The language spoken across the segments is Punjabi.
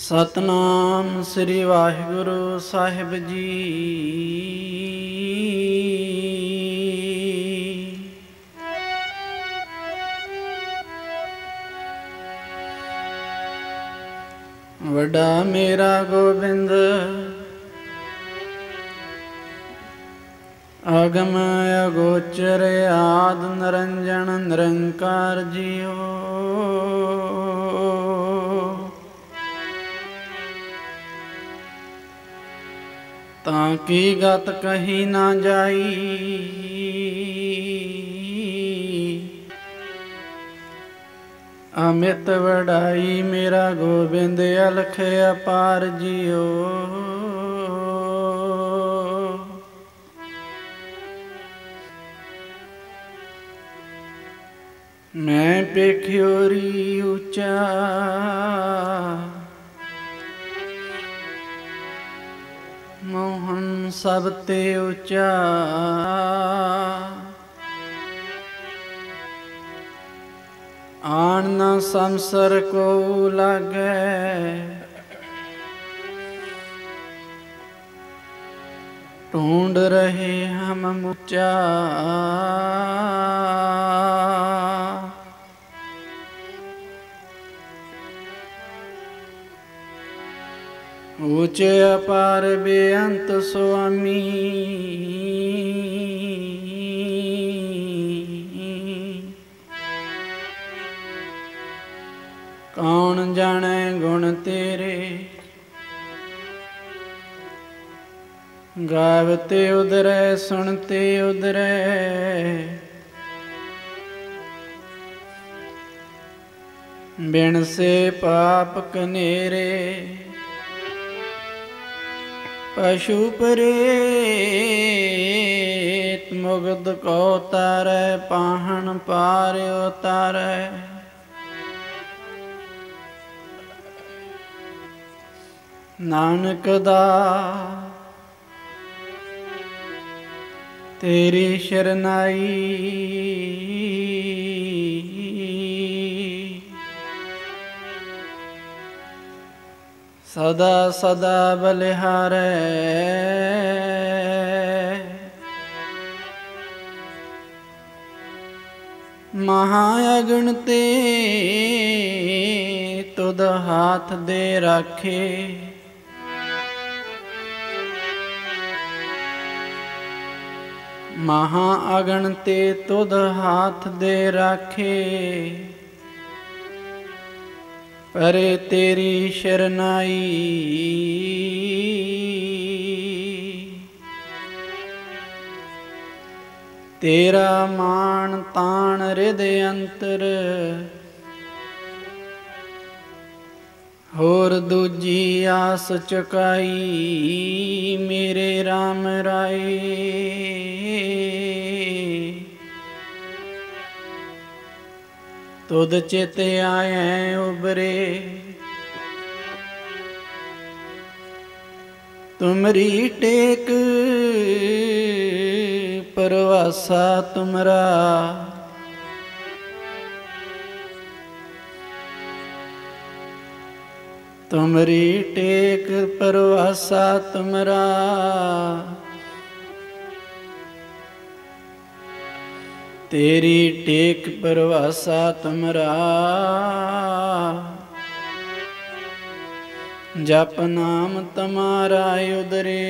सतनाम श्री वाहिगुरु साहिब जी। वड्डा मेरा गोबिंद अगम अगोचर आद निरंजन निरंकार जियो। ताकि गत कही ना जाई, अमित वडाई मेरा गोबिंद अलख अपार जियो। मैं पेख्योरी ऊंचा मोहन सब ते ऊंचा। आन न संसर को लागे, ढूंढ रहे हम ऊंचा। ऊंचे अपार बेअंत स्वामी, कौन जाने गुण तेरे। गावते उदरे सुनते उदरे, बिन से पाप कनेरे। पशु प्रेत मुग्ध को तारै, पाहन पार उतारै। नानक दा तेरी शरनाई, सदा सदा बलिहारै। महाअगन ते तुद हाथ दे राखे, महाअगन ते तुद हाथ दे राखे। परे तेरी शरनाई, तेरा मान तान हृदय अंतर। होर दूजी आस चुकाई, मेरे राम राय। तुद चित आए उबरे, तुमरी टेक परवासा तुमरा। तुमरी टेक परवासा तुमरा। तेरी टेक परवासा तुमरा। जप नाम तुम्हारा उदरे।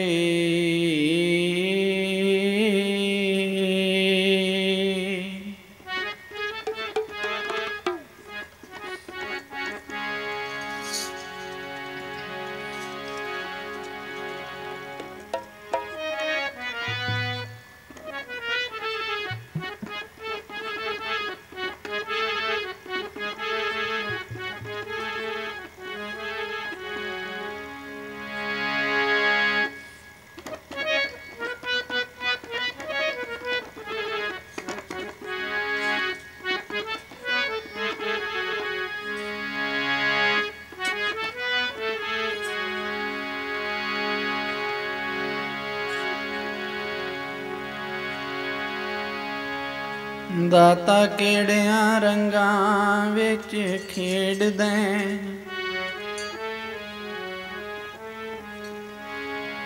दाता केड़ियां रंगां विच खेड़दे,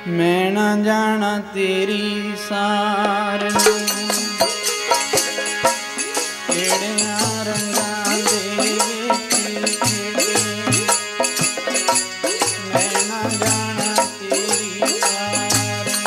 मैं न जाना तेरी सार केड़िया रंगां दे विच खेडे मैं न जाना तेरी सार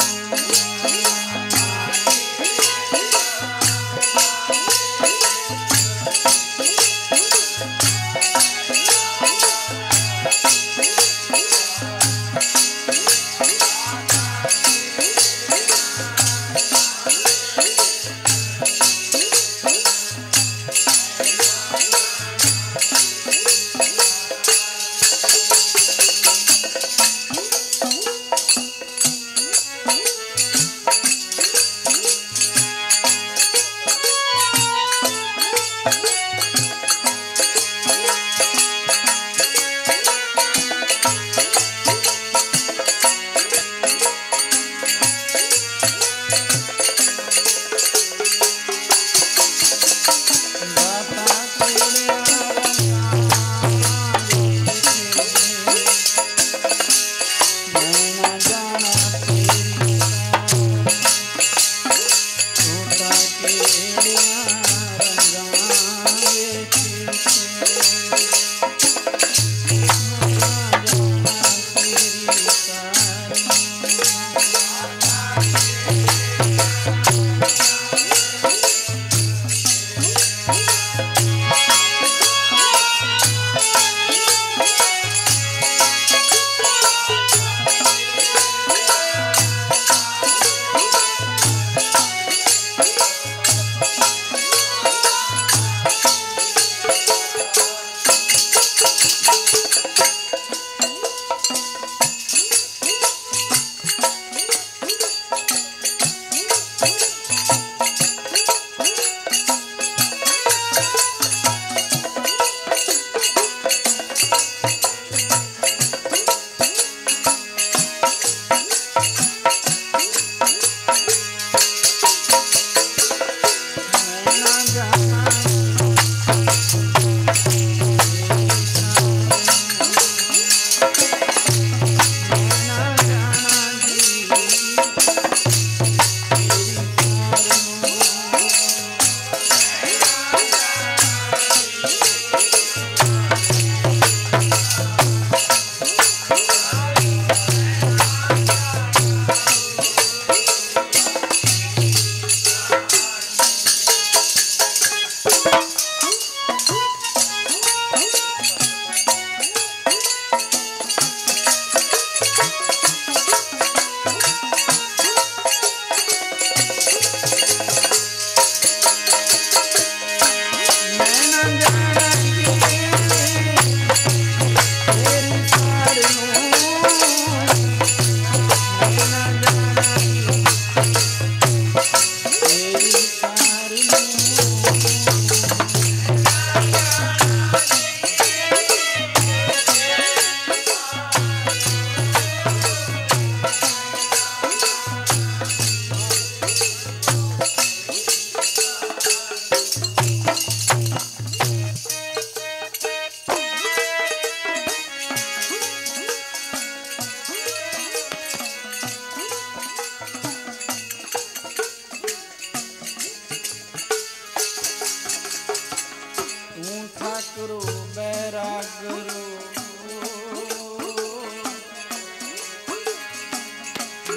ठाकुरो बैरागरो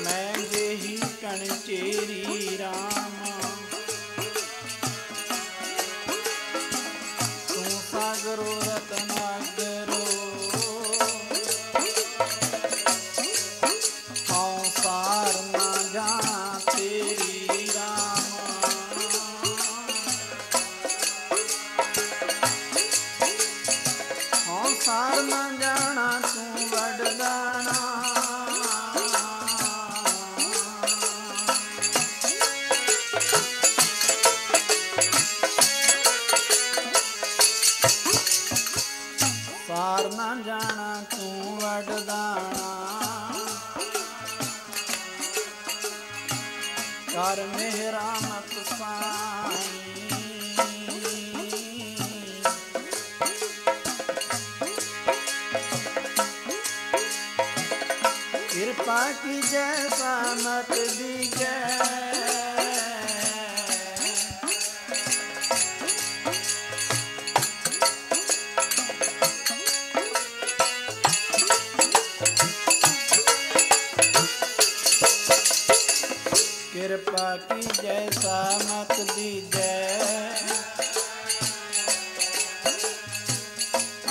मैं जेही कण चेरी रामा तू सागरो रतनागरो हाँ सार ना जाना तेरी रामा सार ना जाना तू वडदाना सार ना जाना तू वडदाना कर मेहरा मत साई कृपा की जैसा मत दीजै। कृपा की जैसा मत दीजै।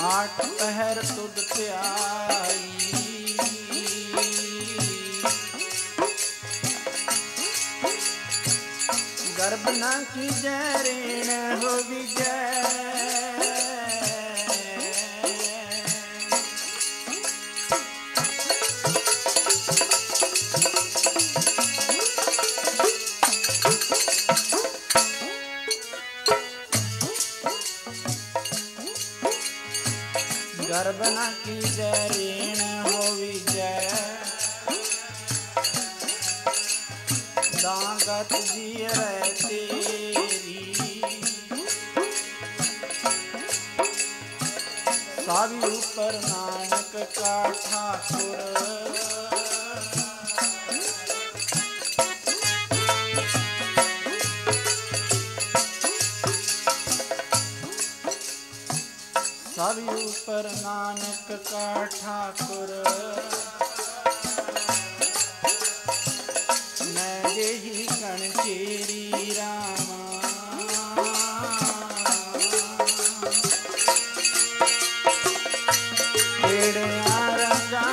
आठ पहर तुद प्याई। गर्भ न कीजै ऋण हो विजय। गर्भ न कीजै ऋण हो विजय। दांगत जीरै तेरी। सावी ऊपर नानक का ठाकुर। सब ऊपर नानक का ठाकुर। मैं यही कण चेरी रामा। खेड़िया रंगा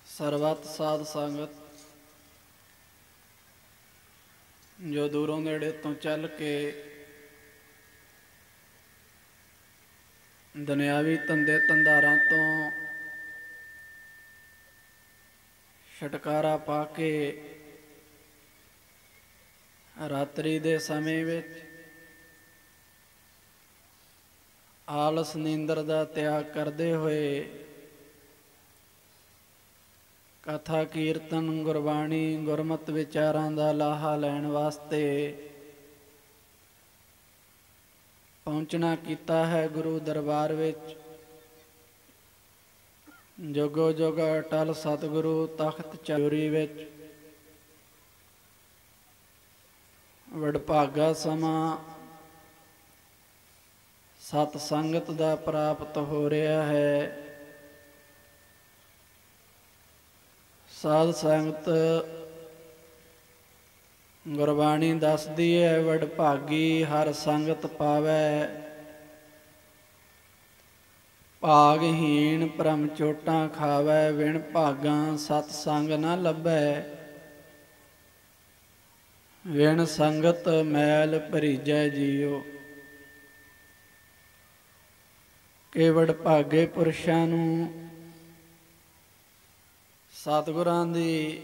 ਸਰਬੱਤ ਸਾਧ ਸੰਗਤ ਜੋ ਦੂਰੋਂ ਨੇੜੇ ਤੋਂ ਚੱਲ ਕੇ ਦੁਨਿਆਵੀ ਧੰਦੇ ਧੰਦਾਰਾਂ ਤੋਂ ਛੁਟਕਾਰਾ ਪਾ ਕੇ ਰਾਤਰੀ ਦੇ ਸਮੇਂ ਵਿੱਚ ਆਲਸ ਨੀਂਦਰ ਦਾ ਤਿਆਗ ਕਰਦੇ ਹੋਏ ਕਥਾ ਕੀਰਤਨ ਗੁਰਬਾਣੀ ਗੁਰਮਤਿ ਵਿਚਾਰਾਂ ਦਾ ਲਾਹਾ ਲੈਣ ਵਾਸਤੇ ਪਹੁੰਚਣਾ ਕੀਤਾ ਹੈ ਗੁਰੂ ਦਰਬਾਰ ਵਿੱਚ। ਜੁਗੋ ਜੁਗ ਅਟਲ ਸਤਿਗੁਰੂ ਤਖਤ ਚੌਰੀ ਵਿੱਚ ਵਡਭਾਗਾ ਸਮਾਂ ਸਤ ਸੰਗਤ ਦਾ ਪ੍ਰਾਪਤ ਹੋ ਰਿਹਾ ਹੈ। ਸਾਧ ਸੰਗਤ ਗੁਰਬਾਣੀ ਦੱਸਦੀ ਹੈ ਵਡਭਾਗੀ ਹਰ ਸੰਗਤ ਪਾਵੈ। ਭਾਗਹੀਣ ਭਰਮ ਚੋਟਾਂ ਖਾਵੈ। ਵਿਣ ਭਾਗਾਂ ਸਤ ਸੰਗ ਨਾ ਲੱਭੈ। ਵਿਣ ਸੰਗਤ ਮੈਲ ਭਰੀਜੈ ਜੀਓ। ਕਿ ਵਡਭਾਗੇ ਪੁਰਸ਼ਾਂ ਨੂੰ ਸਤਿਗੁਰਾਂ ਦੀ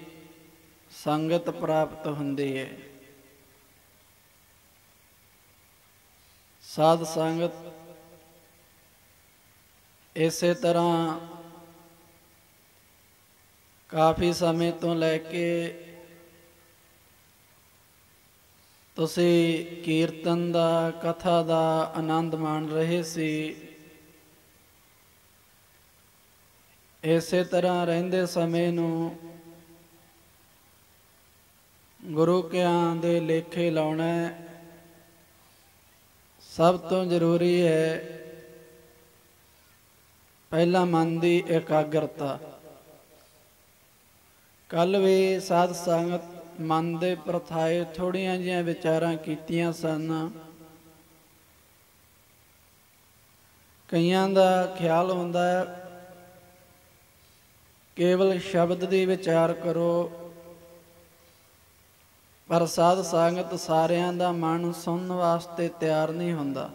ਸੰਗਤ ਪ੍ਰਾਪਤ ਹੁੰਦੀ ਹੈ। ਸਾਧ ਸੰਗਤ ਇਸੇ ਤਰ੍ਹਾਂ ਕਾਫੀ ਸਮੇਂ ਤੋਂ ਲੈ ਕੇ ਤੁਸੀਂ ਕੀਰਤਨ ਦਾ, ਕਥਾ ਦਾ ਆਨੰਦ ਮਾਣ ਰਹੇ ਸੀ। ਇਸੇ ਤਰ੍ਹਾਂ ਰਹਿੰਦੇ ਸਮੇਂ ਨੂੰ ਗੁਰੂ ਕਿਆਂ ਦੇ ਲੇਖੇ ਲਾਉਣਾ ਸਭ ਤੋਂ ਜ਼ਰੂਰੀ ਹੈ। ਪਹਿਲਾ ਮਨ ਦੀ ਇਕਾਗਰਤਾ। ਕੱਲ੍ਹ ਵੀ ਸਾਧ ਸੰਗਤ ਮਨ ਦੇ ਪ੍ਰਥਾਏ ਥੋੜ੍ਹੀਆਂ ਜਿਹੀਆਂ ਵਿਚਾਰਾਂ ਕੀਤੀਆਂ ਸਨ। ਕਈਆਂ ਦਾ ਖਿਆਲ ਹੁੰਦਾ ਹੈ ਕੇਵਲ ਸ਼ਬਦ ਦੀ ਵਿਚਾਰ ਕਰੋ, ਪਰ ਸਾਧ ਸੰਗਤ ਸਾਰਿਆਂ ਦਾ ਮਨ ਸੁਣਨ ਵਾਸਤੇ ਤਿਆਰ ਨਹੀਂ ਹੁੰਦਾ।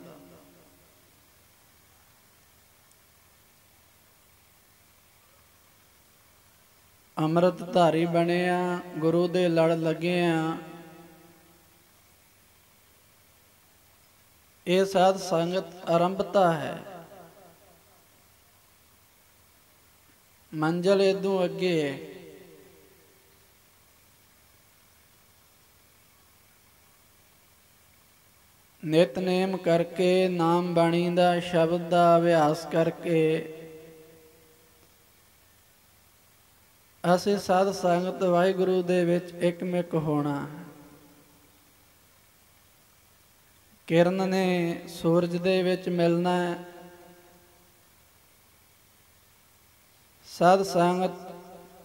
ਅੰਮ੍ਰਿਤ ਧਾਰੀ ਬਣੇ ਆ, ਗੁਰੂ ਦੇ ਲੜ ਲੱਗੇ ਆ। ਇਹ ਸਾਧ ਸੰਗਤ ਆਰੰਭਤਾ ਹੈ, ਮੰਜ਼ਿਲ ਇਦੋਂ ਅੱਗੇ ਹੈ। ਨਿਤਨੇਮ ਕਰਕੇ, ਨਾਮ ਬਾਣੀ ਦਾ, ਸ਼ਬਦ ਦਾ ਅਭਿਆਸ ਕਰਕੇ ਅਸੀਂ ਸਾਧ ਸੰਗਤ ਵਾਹਿਗੁਰੂ ਦੇ ਵਿੱਚ ਇਕਮਿਕ ਹੋਣਾ। ਕਿਰਨ ਨੇ ਸੂਰਜ ਦੇ ਵਿੱਚ ਮਿਲਣਾ, ਸਾਧ ਸੰਗਤ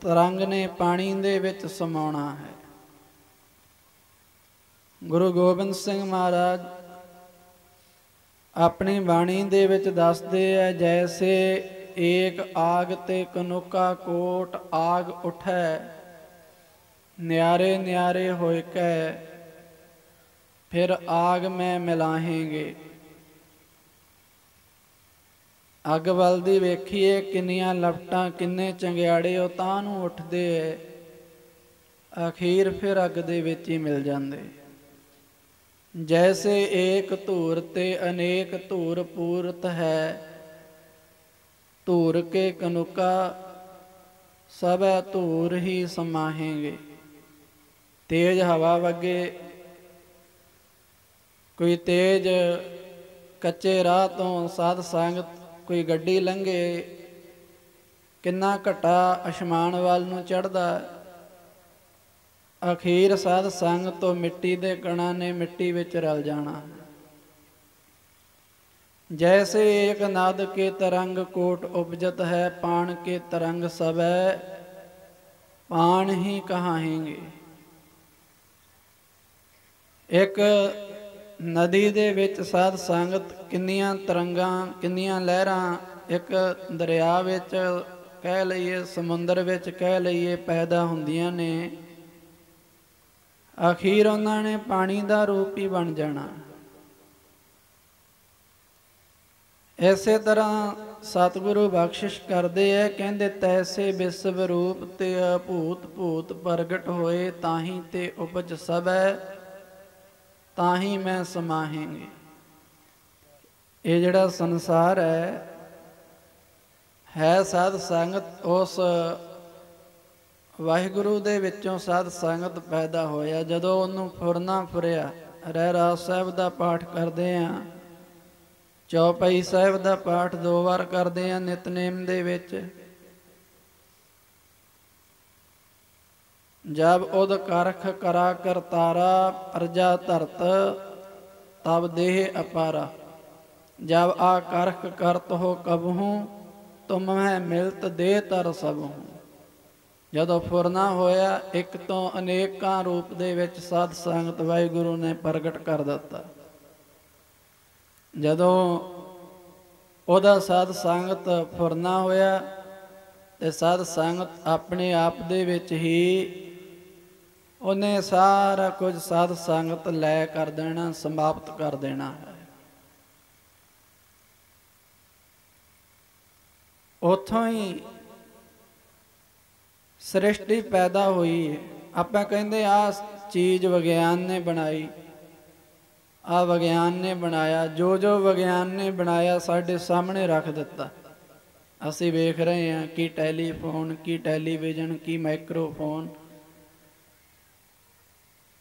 ਤਰੰਗ ਨੇ ਪਾਣੀ ਦੇ ਵਿੱਚ ਸਮਾਉਣਾ ਹੈ। ਗੁਰੂ ਗੋਬਿੰਦ ਸਿੰਘ ਮਹਾਰਾਜ ਆਪਣੀ ਬਾਣੀ ਦੇ ਵਿੱਚ ਦੱਸਦੇ ਹੈ, ਜੈਸੇ ਏਕ ਆਗ ਤੇ ਕਨੁਕਾ ਕੋਟ ਆਗ ਉਠੈ, ਨਿਆਰੇ ਨਿਆਰੇ ਹੋਇ ਕੈ ਫਿਰ ਆਗ ਮੈਂ ਮਿਲਾਹੇਂਗੇ। ਅੱਗ ਬਲਦੀ ਵੇਖੀਏ, ਕਿੰਨੀਆਂ ਲਪਟਾਂ, ਕਿੰਨੇ ਚੰਗਿਆੜੇ ਉਹ ਤਾਂ ਨੂੰ ਉੱਠਦੇ ਐ, ਅਖੀਰ ਫਿਰ ਅੱਗ ਦੇ ਵਿੱਚ ਹੀ ਮਿਲ ਜਾਂਦੇ। ਜੈਸੇ ਏਕ ਧੂਰ ਤੇ ਅਨੇਕ ਧੂਰ ਪੂਰਤ ਹੈ, ਧੂਰ ਕੇ ਕਨੁਕਾ ਸਭੈ ਧੂਰ ਹੀ ਸਮਾਹੇਂਗੇ। ਤੇਜ਼ ਹਵਾ ਵਗੇ, ਕੋਈ ਤੇਜ਼ ਕੱਚੇ ਰਾਹ ਤੋਂ ਸਾਧ ਸੰਗਤ ਕੋਈ ਗੱਡੀ ਲੰਘੇ, ਕਿੰਨਾ ਘਟਾ ਅਸਮਾਨ ਵੱਲ ਨੂੰ ਚੜ੍ਹਦਾ, ਅਖੀਰ ਸਾਧ ਸੰਗਤ ਤੋਂ ਮਿੱਟੀ ਦੇ ਕਣਾਂ ਨੇ ਮਿੱਟੀ ਵਿੱਚ ਰਲ ਜਾਣਾ। जैसे एक नाद के तरंग कोट उपजत है, पान के तरंग सबै पान ही कहाहेंगे। एक नदी ਦੇ ਵਿੱਚ ਸਾਧ ਸੰਗਤ ਕਿੰਨੀਆਂ ਤਰੰਗਾਂ, ਕਿੰਨੀਆਂ ਲਹਿਰਾਂ ਇੱਕ ਦਰਿਆ ਵਿੱਚ ਕਹਿ ਲਈਏ, ਸਮੁੰਦਰ ਵਿੱਚ ਕਹਿ ਲਈਏ, ਪੈਦਾ ਹੁੰਦੀਆਂ ਨੇ। ਅਖੀਰ ਉਹਨਾਂ ਨੇ ਪਾਣੀ ਦਾ ਰੂਪ ਹੀ ਬਣ ਜਾਣਾ। ਇਸੇ ਤਰ੍ਹਾਂ ਸਤਿਗੁਰੂ ਬਖਸ਼ਿਸ਼ ਕਰਦੇ ਹੈ, ਕਹਿੰਦੇ ਤੈਸੇ ਵਿਸਵ ਰੂਪ ਤੇ ਅਭੂਤ ਭੂਤ ਪ੍ਰਗਟ ਹੋਏ, ਤਾਹੀਂ ਤੇ ਉਪਜ ਸਭੈ ਤਾਹੀਂ ਮੈਂ ਸਮਾਹੇਂਗੇ। ਇਹ ਜਿਹੜਾ ਸੰਸਾਰ ਹੈ ਸਾਧ ਸੰਗਤ, ਉਸ ਵਾਹਿਗੁਰੂ ਦੇ ਵਿੱਚੋਂ ਸਾਧ ਸੰਗਤ ਪੈਦਾ ਹੋਇਆ। ਜਦੋਂ ਉਹਨੂੰ ਫੁਰਨਾ ਫੁਰਿਆ, ਰਹਿਰਾਸ ਸਾਹਿਬ ਦਾ ਪਾਠ ਕਰਦੇ ਹਾਂ, ਚੌਪਈ ਸਾਹਿਬ ਦਾ ਪਾਠ 2 ਵਾਰ ਕਰਦੇ ਹਾਂ ਨਿਤਨੇਮ ਦੇ ਵਿੱਚ। ਜਬ ਉਦ ਕਰਖ ਕਰਾ ਕਰਤਾਰਾ, ਪ੍ਰਜਾ ਧਰਤ ਤਬ ਦੇਹ ਅਪਾਰਾ। ਜਬ ਆ ਕਰਖ ਕਰਤ ਹੋ ਕਬਹੂ, ਤੁਮ ਮੈਂ ਮਿਲਤ ਦੇ ਤਰ ਸਭੂ। ਜਦੋਂ ਫੁਰਨਾ ਹੋਇਆ, ਇੱਕ ਤੋਂ ਅਨੇਕਾਂ ਰੂਪ ਦੇ ਵਿੱਚ ਸਾਧ ਸੰਗਤ ਵਾਹਿਗੁਰੂ ਨੇ ਪ੍ਰਗਟ ਕਰ ਦਿੱਤਾ। ਜਦੋਂ ਉਹਦਾ ਸਾਧ ਸੰਗਤ ਫੁਰਨਾ ਹੋਇਆ ਤੇ ਸਾਧ ਸੰਗਤ ਆਪਣੇ ਆਪ ਦੇ ਵਿੱਚ ਹੀ ਉਹਨੇ ਸਾਰਾ ਕੁਝ ਸਾਧ ਸੰਗਤ ਲੈ ਕਰ ਦੇਣਾ, ਸਮਾਪਤ ਕਰ ਦੇਣਾ ਹੈ। ਉੱਥੋਂ ਹੀ ਸ੍ਰਿਸ਼ਟੀ ਪੈਦਾ ਹੋਈ ਹੈ। ਆਪਾਂ ਕਹਿੰਦੇ ਆਹ ਚੀਜ਼ ਵਿਗਿਆਨ ਨੇ ਬਣਾਈ, ਆ ਵਿਗਿਆਨ ਨੇ ਬਣਾਇਆ। ਜੋ ਜੋ ਵਿਗਿਆਨ ਨੇ ਬਣਾਇਆ ਸਾਡੇ ਸਾਹਮਣੇ ਰੱਖ ਦਿੱਤਾ। ਅਸੀਂ ਵੇਖ ਰਹੇ ਹਾਂ ਕੀ ਟੈਲੀਫੋਨ, ਕੀ ਟੈਲੀਵਿਜ਼ਨ, ਕੀ ਮਾਈਕਰੋਫੋਨ।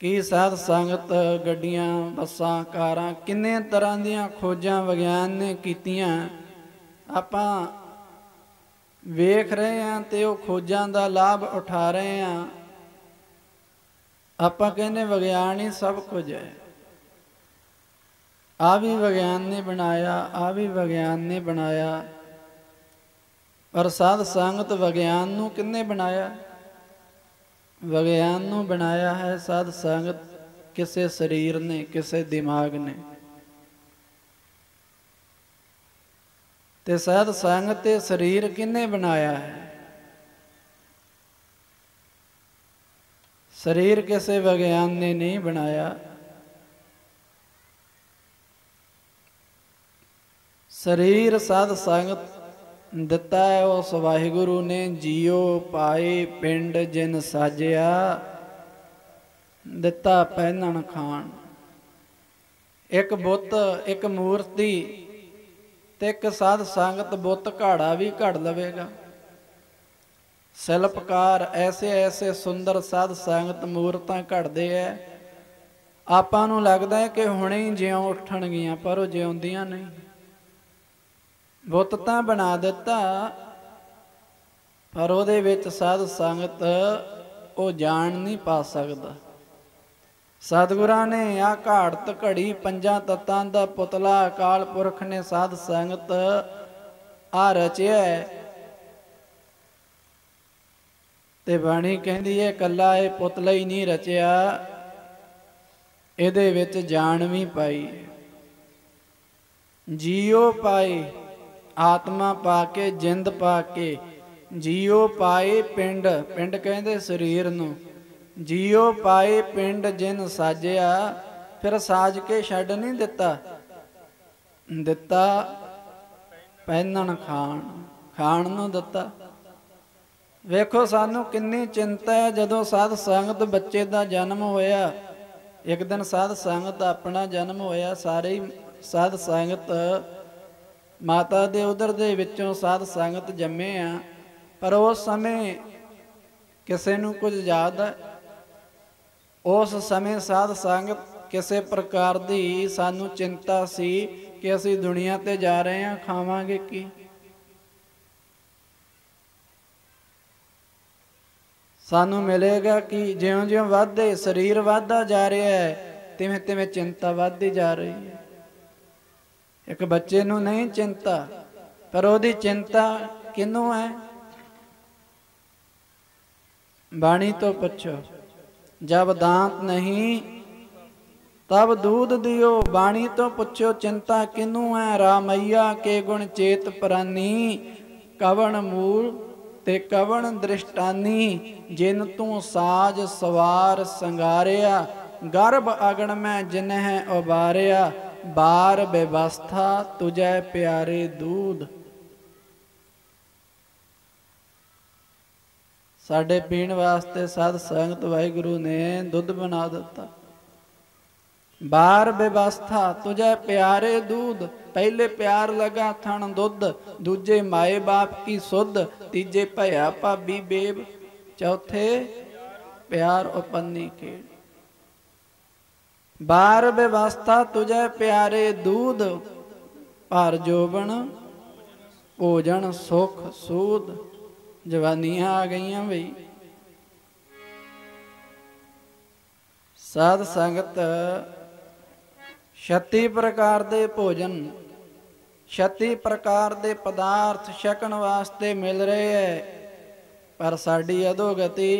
ਕੀ ਸਾਧ ਸੰਗਤ ਗੱਡੀਆਂ ਬੱਸਾਂ ਕਾਰਾਂ ਕਿੰਨੇ ਤਰ੍ਹਾਂ ਦੀਆਂ ਖੋਜਾਂ ਵਿਗਿਆਨ ਨੇ ਕੀਤੀਆਂ, ਆਪਾਂ ਵੇਖ ਰਹੇ ਹਾਂ ਤੇ ਉਹ ਖੋਜਾਂ ਦਾ ਲਾਭ ਉਠਾ ਰਹੇ ਹਾਂ। ਆਪਾਂ ਕਹਿੰਦੇ ਵਿਗਿਆਨ ਹੀ ਸਭ ਕੁਝ ਹੈ, ਆ ਵੀ ਵਿਗਿਆਨ ਨੇ ਬਣਾਇਆ, ਆ ਵੀ ਵਿਗਿਆਨ ਨੇ ਬਣਾਇਆ। ਪਰ ਸਾਧ ਸੰਗਤ ਵਿਗਿਆਨ ਨੂੰ ਕਿਹਨੇ ਬਣਾਇਆ? ਵਿਗਿਆਨ ਨੂੰ ਬਣਾਇਆ ਹੈ ਸਾਧ ਸੰਗਤ ਕਿਸੇ ਸਰੀਰ ਨੇ, ਕਿਸੇ ਦਿਮਾਗ ਨੇ। ਤੇ ਸਾਧ ਸੰਗਤ ਤੇ ਸਰੀਰ ਕਿਹਨੇ ਬਣਾਇਆ ਹੈ? ਸਰੀਰ ਕਿਸੇ ਵਿਗਿਆਨ ਨੇ ਨਹੀਂ ਬਣਾਇਆ। ਸਰੀਰ ਸਾਧ ਸੰਗਤ ਦਿੱਤਾ ਹੈ ਉਸ ਵਾਹਿਗੁਰੂ ਨੇ। ਜੀਓ ਪਾਏ ਪਿੰਡ ਜਿਨ ਸਾਜਿਆ, ਦਿੱਤਾ ਪਹਿਨਣ ਖਾਣ। ਇੱਕ ਬੁੱਤ, ਇੱਕ ਮੂਰਤੀ ਤੇ ਇੱਕ ਸਾਧ ਸੰਗਤ ਬੁੱਤ ਘਾੜਾ ਵੀ ਘੜ ਲਵੇਗਾ। ਸ਼ਿਲਪਕਾਰ ਐਸੇ ਐਸੇ ਸੁੰਦਰ ਸਾਧ ਸੰਗਤ ਮੂਰਤਾਂ ਘੜਦੇ ਐ, ਆਪਾਂ ਨੂੰ ਲੱਗਦਾ ਹੈ ਕਿ ਹੁਣੇ ਹੀ ਜਿਉਂ ਉੱਠਣਗੀਆਂ, ਪਰ ਉਹ ਜਿਉਂਦੀਆਂ ਨਹੀਂ। ਬੁੱਤ ਤਾਂ ਬਣਾ ਦਿੱਤਾ, ਪਰ ਉਹਦੇ ਵਿੱਚ ਸਾਧ ਸੰਗਤ ਉਹ ਜਾਣ ਨਹੀਂ ਪਾ ਸਕਦਾ। ਸਤਿਗੁਰਾਂ ਨੇ ਆਹ ਘਾੜਤ ਘੜੀ ਪੰਜਾਂ ਤੱਤਾਂ ਦਾ ਪੁਤਲਾ ਅਕਾਲ ਪੁਰਖ ਨੇ ਸਾਧ ਸੰਗਤ ਆ ਰਚਿਆ। ਤੇ ਬਾਣੀ ਕਹਿੰਦੀ ਹੈ ਇਕੱਲਾ ਇਹ ਪੁਤਲਾ ਹੀ ਨਹੀਂ ਰਚਿਆ, ਇਹਦੇ ਵਿੱਚ ਜਾਨ ਵੀ ਪਾਈ। ਜੀਓ ਪਾਏ, ਆਤਮਾ ਪਾ ਕੇ, ਜਿੰਦ ਪਾ ਕੇ। ਜੀਓ ਪਾਏ ਪਿੰਡ, ਪਿੰਡ ਕਹਿੰਦੇ ਸਰੀਰ ਨੂੰ। ਜੀਓ ਪਾਏ ਪਿੰਡ ਜਿਨ ਸਾਜਿਆ, ਫਿਰ ਸਾਜ ਕੇ ਛੱਡ ਨਹੀਂ ਦਿੱਤਾ, ਦਿੱਤਾ ਪਹਿਨਣ ਖਾਣ, ਖਾਣ ਨੂੰ ਦਿੱਤਾ। ਵੇਖੋ ਸਾਨੂੰ ਕਿੰਨੀ ਚਿੰਤਾ ਹੈ ਜਦੋਂ ਸਾਧ ਸੰਗਤ ਬੱਚੇ ਦਾ ਜਨਮ ਹੋਇਆ। ਇੱਕ ਦਿਨ ਸਾਧ ਸੰਗਤ ਦਾ ਆਪਣਾ ਜਨਮ ਹੋਇਆ, ਸਾਰੇ ਹੀ ਸਾਧ ਸੰਗਤ ਮਾਤਾ ਦੇ ਉਦਰ ਦੇ ਵਿੱਚੋਂ ਸਾਧ ਸੰਗਤ ਜੰਮੇ ਆ। ਪਰ ਉਸ ਸਮੇਂ ਕਿਸੇ ਨੂੰ ਕੁਝ ਯਾਦ ਹੈ? ਉਸ ਸਮੇਂ ਸਾਧ ਸੰਗਤ ਕਿਸੇ ਪ੍ਰਕਾਰ ਦੀ ਸਾਨੂੰ ਚਿੰਤਾ ਸੀ ਕਿ ਅਸੀਂ ਦੁਨੀਆ ਤੇ ਜਾ ਰਹੇ ਹਾਂ, ਖਾਵਾਂਗੇ ਕੀ? ਸਾਨੂੰ ਮਿਲੇਗਾ ਕਿ ਜਿਉਂ ਜਿਉਂ ਵੱਧਦੇ ਸਰੀਰ ਵੱਧਦਾ ਜਾ ਰਿਹਾ ਹੈ, ਤਿਵੇਂ ਤਿਵੇਂ ਚਿੰਤਾ ਵੱਧਦੀ ਜਾ ਰਹੀ ਹੈ। ਇੱਕ ਬੱਚੇ ਨੂੰ ਨਹੀਂ ਚਿੰਤਾ, ਪਰ ਉਹਦੀ ਚਿੰਤਾ ਕਿਹਨੂੰ ਹੈ? ਬਾਣੀ ਤੋਂ ਪੁੱਛੋ। ਜਬ ਦਾੰਤ ਨਹੀਂ ਤਬ ਦੂਧ ਦਿਓ, ਬਾਣੀ ਤੋਂ ਪੁੱਛੋ ਚਿੰਤਾ ਕਿਹਨੂੰ ਹੈ? ਰਾਮਈਆ ਕੇ ਗੁਣ ਚੇਤ ਪ੍ਰਾਨੀ, ਕਵਣ ਮੂਲ ਤੇ ਕਵਣ ਦ੍ਰਿਸ਼ਟਾਨੀ। ਜਿਨ ਤੂੰ ਸਾਜ ਸਵਾਰ ਸੰਗਾਰਿਆ, ਗਰਭ ਅਗਣ ਮੈਂ ਜਿਨਹਿ ਉਬਾਰਿਆ। ਬਾਰ ਬੇਵਸਥਾ ਤੁਝੈ ਪਿਆਰੇ ਦੂਧ। ਸਾਡੇ ਪੀਣ ਵਾਸਤੇ ਸਾਧ ਸੰਗਤ ਵਾਹਿਗੁਰੂ ਨੇ ਦੁੱਧ ਬਣਾ ਦਿੱਤਾ। ਬਾਰ ਬੇਵਸਥਾ ਤੁਝੈ ਪਿਆਰੇ ਦੂਧ। ਪਹਿਲੇ ਪਿਆਰ ਲਗਾ ਥਣ ਦੁੱਧ, ਦੂਜੇ ਮਾਏ ਬਾਪ ਕੀ ਸੁਧ, ਤੀਜੇ ਭਇਆ ਭਾਬੀ ਬੇਬ, ਚੌਥੇ ਪਿਆਰ ਉਪੰਨੀ ਖੇੜ। ਬਾਰ ਬੇਵਸਥਾ ਤੁਝੈ ਪਿਆਰੇ ਦੂਧ, ਭਰ ਜੋਬਨ ਭੋਜਨ ਸੁਖ ਸੂਦ। ਜਵਾਨੀਆਂ ਆ ਗਈਆਂ ਬਈ। ਸਾਧ ਸੰਗਤ 36 ਪ੍ਰਕਾਰ ਦੇ ਭੋਜਨ, 36 ਪ੍ਰਕਾਰ ਦੇ ਪਦਾਰਥ ਛਕਣ ਵਾਸਤੇ ਮਿਲ ਰਹੇ ਹੈ। ਪਰ ਸਾਡੀ ਅਧੋਗਤੀ,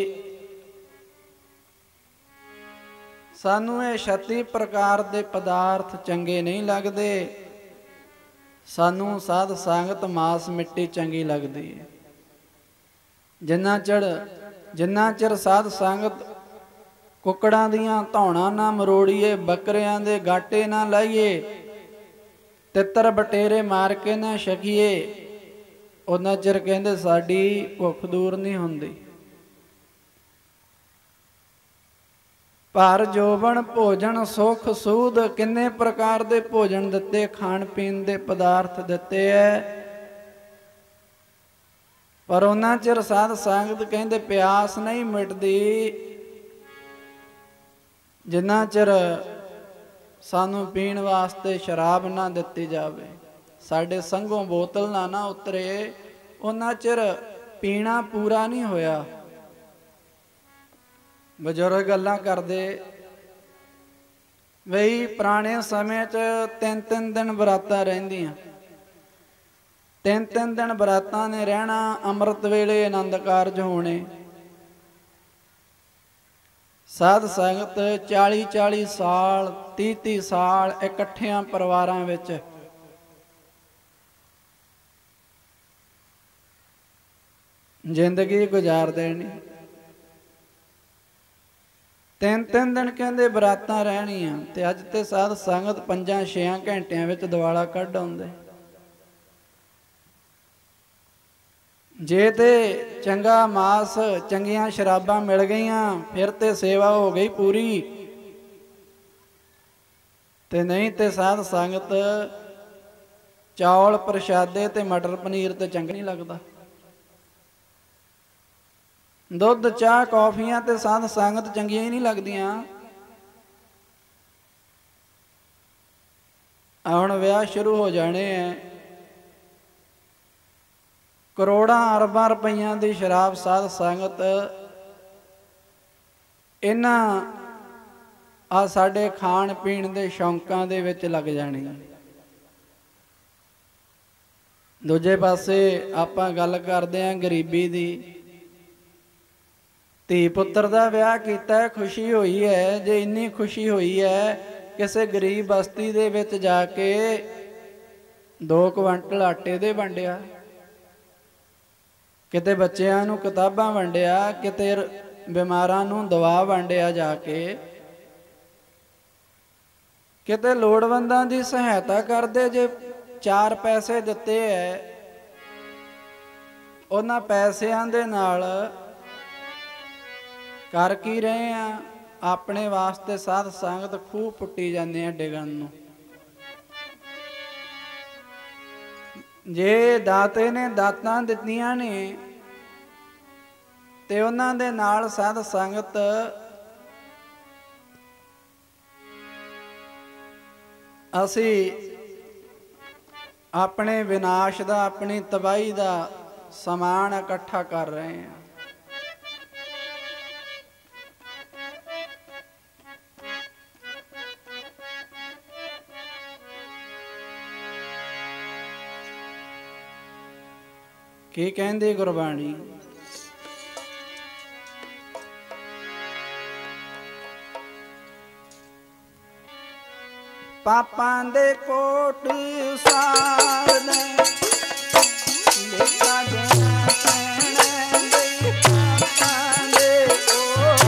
ਸਾਨੂੰ ਇਹ 36 ਪ੍ਰਕਾਰ ਦੇ ਪਦਾਰਥ ਚੰਗੇ ਨਹੀਂ ਲੱਗਦੇ। ਸਾਨੂੰ ਸਾਧ ਸੰਗਤ ਮਾਸ ਮਿੱਟੀ ਚੰਗੀ ਲੱਗਦੀ ਹੈ। ਜਿੰਨਾ ਚਿਰ ਸਾਧ ਸੰਗਤ ਕੁੱਕੜਾਂ ਦੀਆਂ ਧੌਣਾਂ ਨਾ ਮਰੋੜੀਏ, ਬੱਕਰਿਆਂ ਦੇ ਗਾਟੇ ਨਾ ਲਾਈਏ, ਤਿੱਤਰ ਬਟੇਰੇ ਮਾਰ ਕੇ ਨਾ ਛਕੀਏ, ਉਹਨਾਂ ਚਿਰ ਕਹਿੰਦੇ ਸਾਡੀ ਭੁੱਖ ਦੂਰ ਨਹੀਂ ਹੁੰਦੀ। ਭਰ ਜੋਬਨ ਭੋਜਨ ਸੁਖ ਸੂਦ। ਕਿੰਨੇ ਪ੍ਰਕਾਰ ਦੇ ਭੋਜਨ ਦਿੱਤੇ, ਖਾਣ ਪੀਣ ਦੇ ਪਦਾਰਥ ਦਿੱਤੇ ਐ, ਪਰ ਉਹਨਾਂ ਚਿਰ ਸਾਧ ਸੰਗਤ ਕਹਿੰਦੇ ਪਿਆਸ ਨਹੀਂ ਮਿਟਦੀ। ਜਿੰਨਾ ਚਿਰ ਸਾਨੂੰ ਪੀਣ ਵਾਸਤੇ ਸ਼ਰਾਬ ਨਾ ਦਿੱਤੀ ਜਾਵੇ, ਸਾਡੇ ਸੰਘੋਂ ਬੋਤਲ ਨਾ ਉਤਰੇ, ਉਹਨਾਂ ਚਿਰ ਪੀਣਾ ਪੂਰਾ ਨਹੀਂ ਹੋਇਆ। ਬਜ਼ੁਰਗ ਗੱਲਾਂ ਕਰਦੇ ਬਈ ਪੁਰਾਣੇ ਸਮੇਂ 'ਚ 3-3 ਦਿਨ ਬਰਾਤਾਂ ਰਹਿੰਦੀਆਂ, 3-3 ਦਿਨ ਬਰਾਤਾਂ ਨੇ ਰਹਿਣਾ। ਅੰਮ੍ਰਿਤ ਵੇਲੇ ਆਨੰਦ ਕਾਰਜ ਹੋਣੇ। ਸਾਧ ਸੰਗਤ 40-40 ਸਾਲ 30-30 ਸਾਲ ਇਕੱਠਿਆਂ ਪਰਿਵਾਰਾਂ ਵਿੱਚ ਜ਼ਿੰਦਗੀ ਗੁਜ਼ਾਰ ਦੇਣੀ। 3-3 ਦਿਨ ਕਹਿੰਦੇ ਬਰਾਤਾਂ ਰਹਿਣੀਆਂ, ਤੇ ਅੱਜ ਤੇ ਸਾਧ ਸੰਗਤ 5-6 ਘੰਟਿਆਂ ਵਿੱਚ ਦਿਵਾਲਾ ਕੱਢ ਆਉਂਦੇ। ਜੇ ਤੇ ਚੰਗਾ ਮਾਸ, ਚੰਗੀਆਂ ਸ਼ਰਾਬਾਂ ਮਿਲ ਗਈਆਂ, ਫਿਰ ਤੇ ਸੇਵਾ ਹੋ ਗਈ ਪੂਰੀ, ਤੇ ਨਹੀਂ ਤੇ ਸਾਧ ਸੰਗਤ ਚੌਲ ਪ੍ਰਸ਼ਾਦੇ ਤੇ ਮਟਰ ਪਨੀਰ ਤੇ ਚੰਗਾ ਨਹੀਂ ਲੱਗਦਾ। ਦੁੱਧ ਚਾਹ ਕੌਫੀਆਂ ਤੇ ਸਾਧ ਸੰਗਤ ਚੰਗੀਆਂ ਹੀ ਨਹੀਂ ਲੱਗਦੀਆਂ। ਹੁਣ ਵਿਆਹ ਸ਼ੁਰੂ ਹੋ ਜਾਣੇ ਐ, ਕਰੋੜਾਂ ਅਰਬਾਂ ਰੁਪਈਆਂ ਦੀ ਸ਼ਰਾਬ ਸਾਧ ਸੰਗਤ ਇਹਨਾਂ ਆ ਸਾਡੇ ਖਾਣ ਪੀਣ ਦੇ ਸ਼ੌਂਕਾਂ ਦੇ ਵਿੱਚ ਲੱਗ ਜਾਣੀ। ਦੂਜੇ ਪਾਸੇ ਆਪਾਂ ਗੱਲ ਕਰਦੇ ਆਂ ਗਰੀਬੀ ਦੀ। ਧੀ ਪੁੱਤਰ ਦਾ ਵਿਆਹ ਕੀਤਾ, ਖੁਸ਼ੀ ਹੋਈ ਹੈ। ਜੇ ਇੰਨੀ ਖੁਸ਼ੀ ਹੋਈ ਹੈ, ਕਿਸੇ ਗਰੀਬ ਬਸਤੀ ਦੇ ਵਿੱਚ ਜਾ ਕੇ 2 ਕੁਆਂਟਲ ਆਟੇ ਦੇ ਵੰਡਿਆ, ਕਿਤੇ ਬੱਚਿਆਂ ਨੂੰ ਕਿਤਾਬਾਂ ਵੰਡਿਆ, ਕਿਤੇ ਬਿਮਾਰਾਂ ਨੂੰ ਦਵਾ ਵੰਡਿਆ, ਜਾ ਕੇ ਕਿਤੇ ਲੋੜਵੰਦਾਂ ਦੀ ਸਹਾਇਤਾ ਕਰਦੇ। ਜੇ 4 ਪੈਸੇ ਦਿੱਤੇ ਐ, ਉਹਨਾਂ ਪੈਸਿਆਂ ਦੇ ਨਾਲ ਕਰ ਕੀ ਰਹੇ ਆ? ਆਪਣੇ ਵਾਸਤੇ ਸਾਧ ਸੰਗਤ ਖੂਹ ਪੁੱਟੀ ਜਾਂਦੇ ਆ ਡਿਗਣ ਨੂੰ। ਜੇ ਦਾਤੇ ਨੇ ਦਾਤਾਂ ਦਿੱਤੀਆਂ ਨੇ, ਤੇ ਉਹਨਾਂ ਦੇ ਨਾਲ ਸਾਧ ਸੰਗਤ ਅਸੀਂ ਆਪਣੇ ਵਿਨਾਸ਼ ਦਾ, ਆਪਣੀ ਤਬਾਹੀ ਦਾ ਸਮਾਨ ਇਕੱਠਾ ਕਰ ਰਹੇ ਹਾਂ। ਕੀ ਕਹਿੰਦੀ ਗੁਰਬਾਣੀ? ਪਾਪਾਂ ਦੇ ਕੋਟ ਸਾਰਨੇ ਲੇਖਾ ਦੇਣਾ ਪੈਣਾ ਬਈ, ਪਾਪਾਂ ਦੇ ਕੋਟ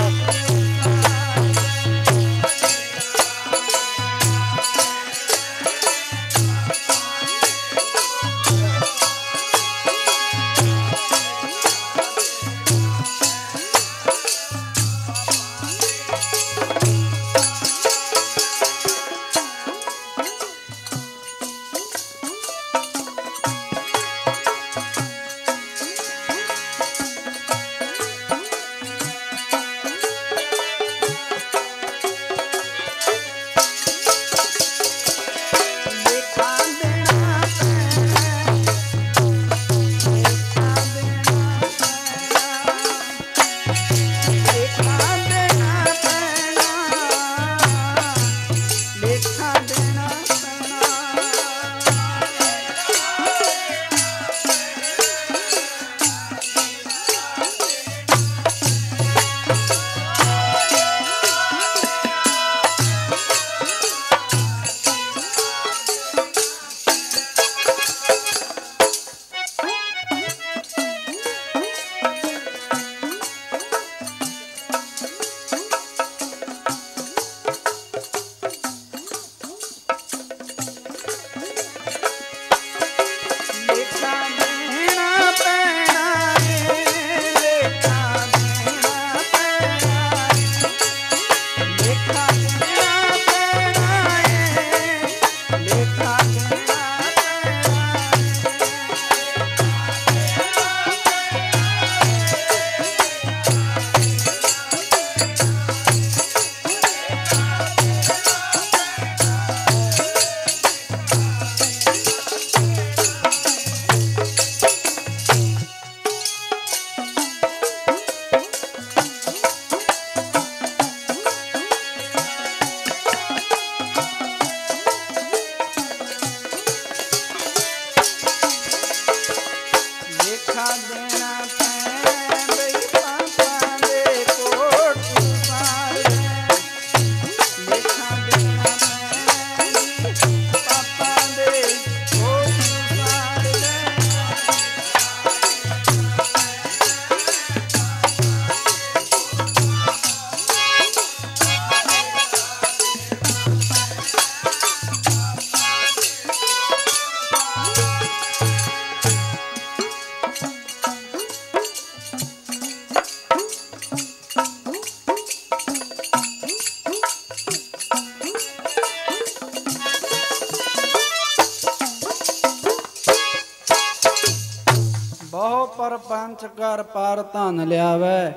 ਪੰਚ ਕਰ ਪਾਰ ਧਨ ਲਿਆਵੈ।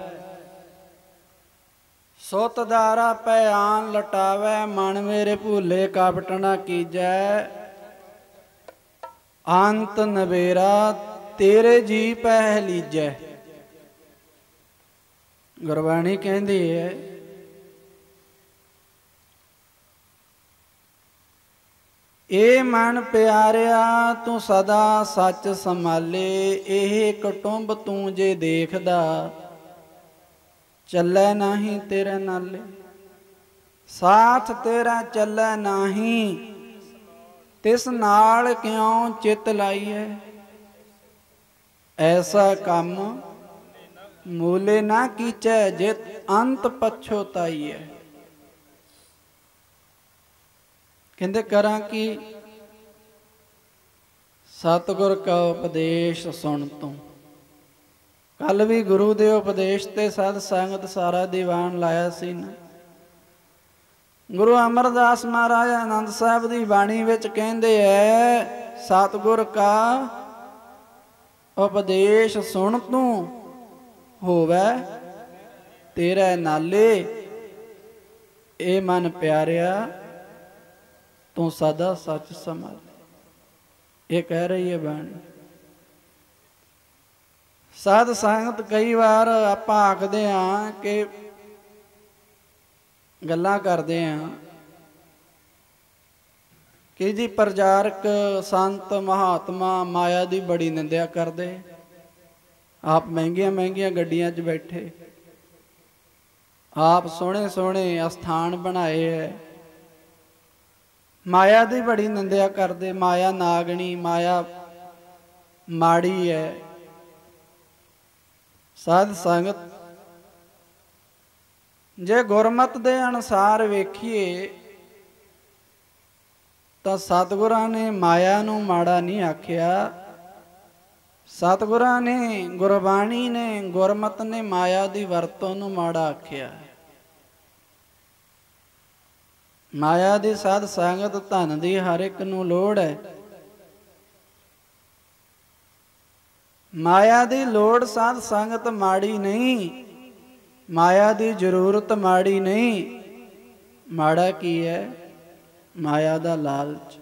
ਸੁਤ ਦਾਰਾ ਪੈ ਆਨ ਲਟਾਵੈ। ਮਨ ਮੇਰੇ ਭੂਲੇ ਕਪਟ ਨਾ ਕੀਜੈ। ਅੰਤ ਨਵੇਰਾ ਤੇਰੇ ਜੀ ਪੈ ਲੀਜੈ। ਗੁਰਬਾਣੀ ਕਹਿੰਦੀ ਹੈ ਇਹ ਮਨ ਪਿਆਰਿਆ ਤੂੰ ਸਦਾ ਸੱਚ ਸੰਭਾਲੇ। ਇਹ ਕੁਟੁੰਬ ਤੂੰ ਜੇ ਦੇਖਦਾ ਚੱਲੈ ਨਾਹੀਂ ਤੇਰੇ ਨਾਲੇ। ਸਾਥ ਤੇਰਾ ਚੱਲੈ ਨਾਹੀਂ ਤਿਸ ਨਾਲ ਕਿਉਂ ਚਿੱਤ ਲਾਈਐ। ਐਸਾ ਕੰਮ ਮੂਲੇ ਨਾ ਕੀਚੈ ਜਿਤ ਅੰਤ ਪਛੋਤਾਈਐ। ਕਹਿੰਦੇ ਕਰਾਂ ਕੀ ਸਤਿਗੁਰ ਕਾ ਉਪਦੇਸ਼ ਸੁਣ ਤੂੰ। ਕੱਲ ਵੀ ਗੁਰੂ ਦੇ ਉਪਦੇਸ਼ ਤੇ ਸਾਧ ਸੰਗਤ ਸਾਰਾ ਦੀਵਾਨ ਲਾਇਆ ਸੀ ਨਾ। ਗੁਰੂ ਅਮਰਦਾਸ ਮਹਾਰਾਜ ਆਨੰਦ ਸਾਹਿਬ ਦੀ ਬਾਣੀ ਵਿੱਚ ਕਹਿੰਦੇ ਐ ਸਤਿਗੁਰ ਕਾ ਉਪਦੇਸ਼ ਸੁਣ ਤੂੰ ਹੋਵੇ ਤੇਰੇ ਨਾਲੇ। ਇਹ ਮਨ ਪਿਆਰਿਆ ਤੂੰ ਸਦਾ ਸੱਚ ਸੰਭਾਲ। ਇਹ ਕਹਿ ਰਹੀ ਹੈ ਬਾਣੀ। ਸਾਧ ਸੰਗਤ ਕਈ ਵਾਰ ਆਪਾਂ ਆਖਦੇ ਹਾਂ ਕਿ ਗੱਲਾਂ ਕਰਦੇ ਹਾਂ ਕਿ ਜੀ ਪ੍ਰਚਾਰਕ ਸੰਤ ਮਹਾਤਮਾ ਮਾਇਆ ਦੀ ਬੜੀ ਨਿੰਦਿਆ ਕਰਦੇ। ਆਪ ਮਹਿੰਗੀਆਂ ਮਹਿੰਗੀਆਂ ਗੱਡੀਆਂ 'ਚ ਬੈਠੇ, ਆਪ ਸੋਹਣੇ ਸੋਹਣੇ ਅਸਥਾਨ ਬਣਾਏ ਹੈ, ਮਾਇਆ ਦੀ ਬੜੀ ਨਿੰਦਿਆ ਕਰਦੇ। ਮਾਇਆ ਨਾਗਣੀ, ਮਾਇਆ ਮਾੜੀ ਹੈ। ਸਾਧ ਸੰਗਤ ਜੇ ਗੁਰਮਤਿ ਦੇ ਅਨੁਸਾਰ ਵੇਖੀਏ ਤਾਂ ਸਤਿਗੁਰਾਂ ਨੇ ਮਾਇਆ ਨੂੰ ਮਾੜਾ ਨਹੀਂ ਆਖਿਆ। ਸਤਿਗੁਰਾਂ ਨੇ, ਗੁਰਬਾਣੀ ਨੇ, ਗੁਰਮਤਿ ਨੇ ਮਾਇਆ ਦੀ ਵਰਤੋਂ ਨੂੰ ਮਾੜਾ ਆਖਿਆ। ਮਾਇਆ ਦੀ ਸਾਧ ਸੰਗਤ ਧਨ ਦੀ ਹਰ ਇੱਕ ਨੂੰ ਲੋੜ ਹੈ। ਮਾਇਆ ਦੀ ਲੋੜ ਸਾਧ ਸੰਗਤ ਮਾੜੀ ਨਹੀਂ। ਮਾਇਆ ਦੀ ਜ਼ਰੂਰਤ ਮਾੜੀ ਨਹੀਂ। ਮਾੜਾ ਕੀ ਹੈ? ਮਾਇਆ ਦਾ ਲਾਲਚ।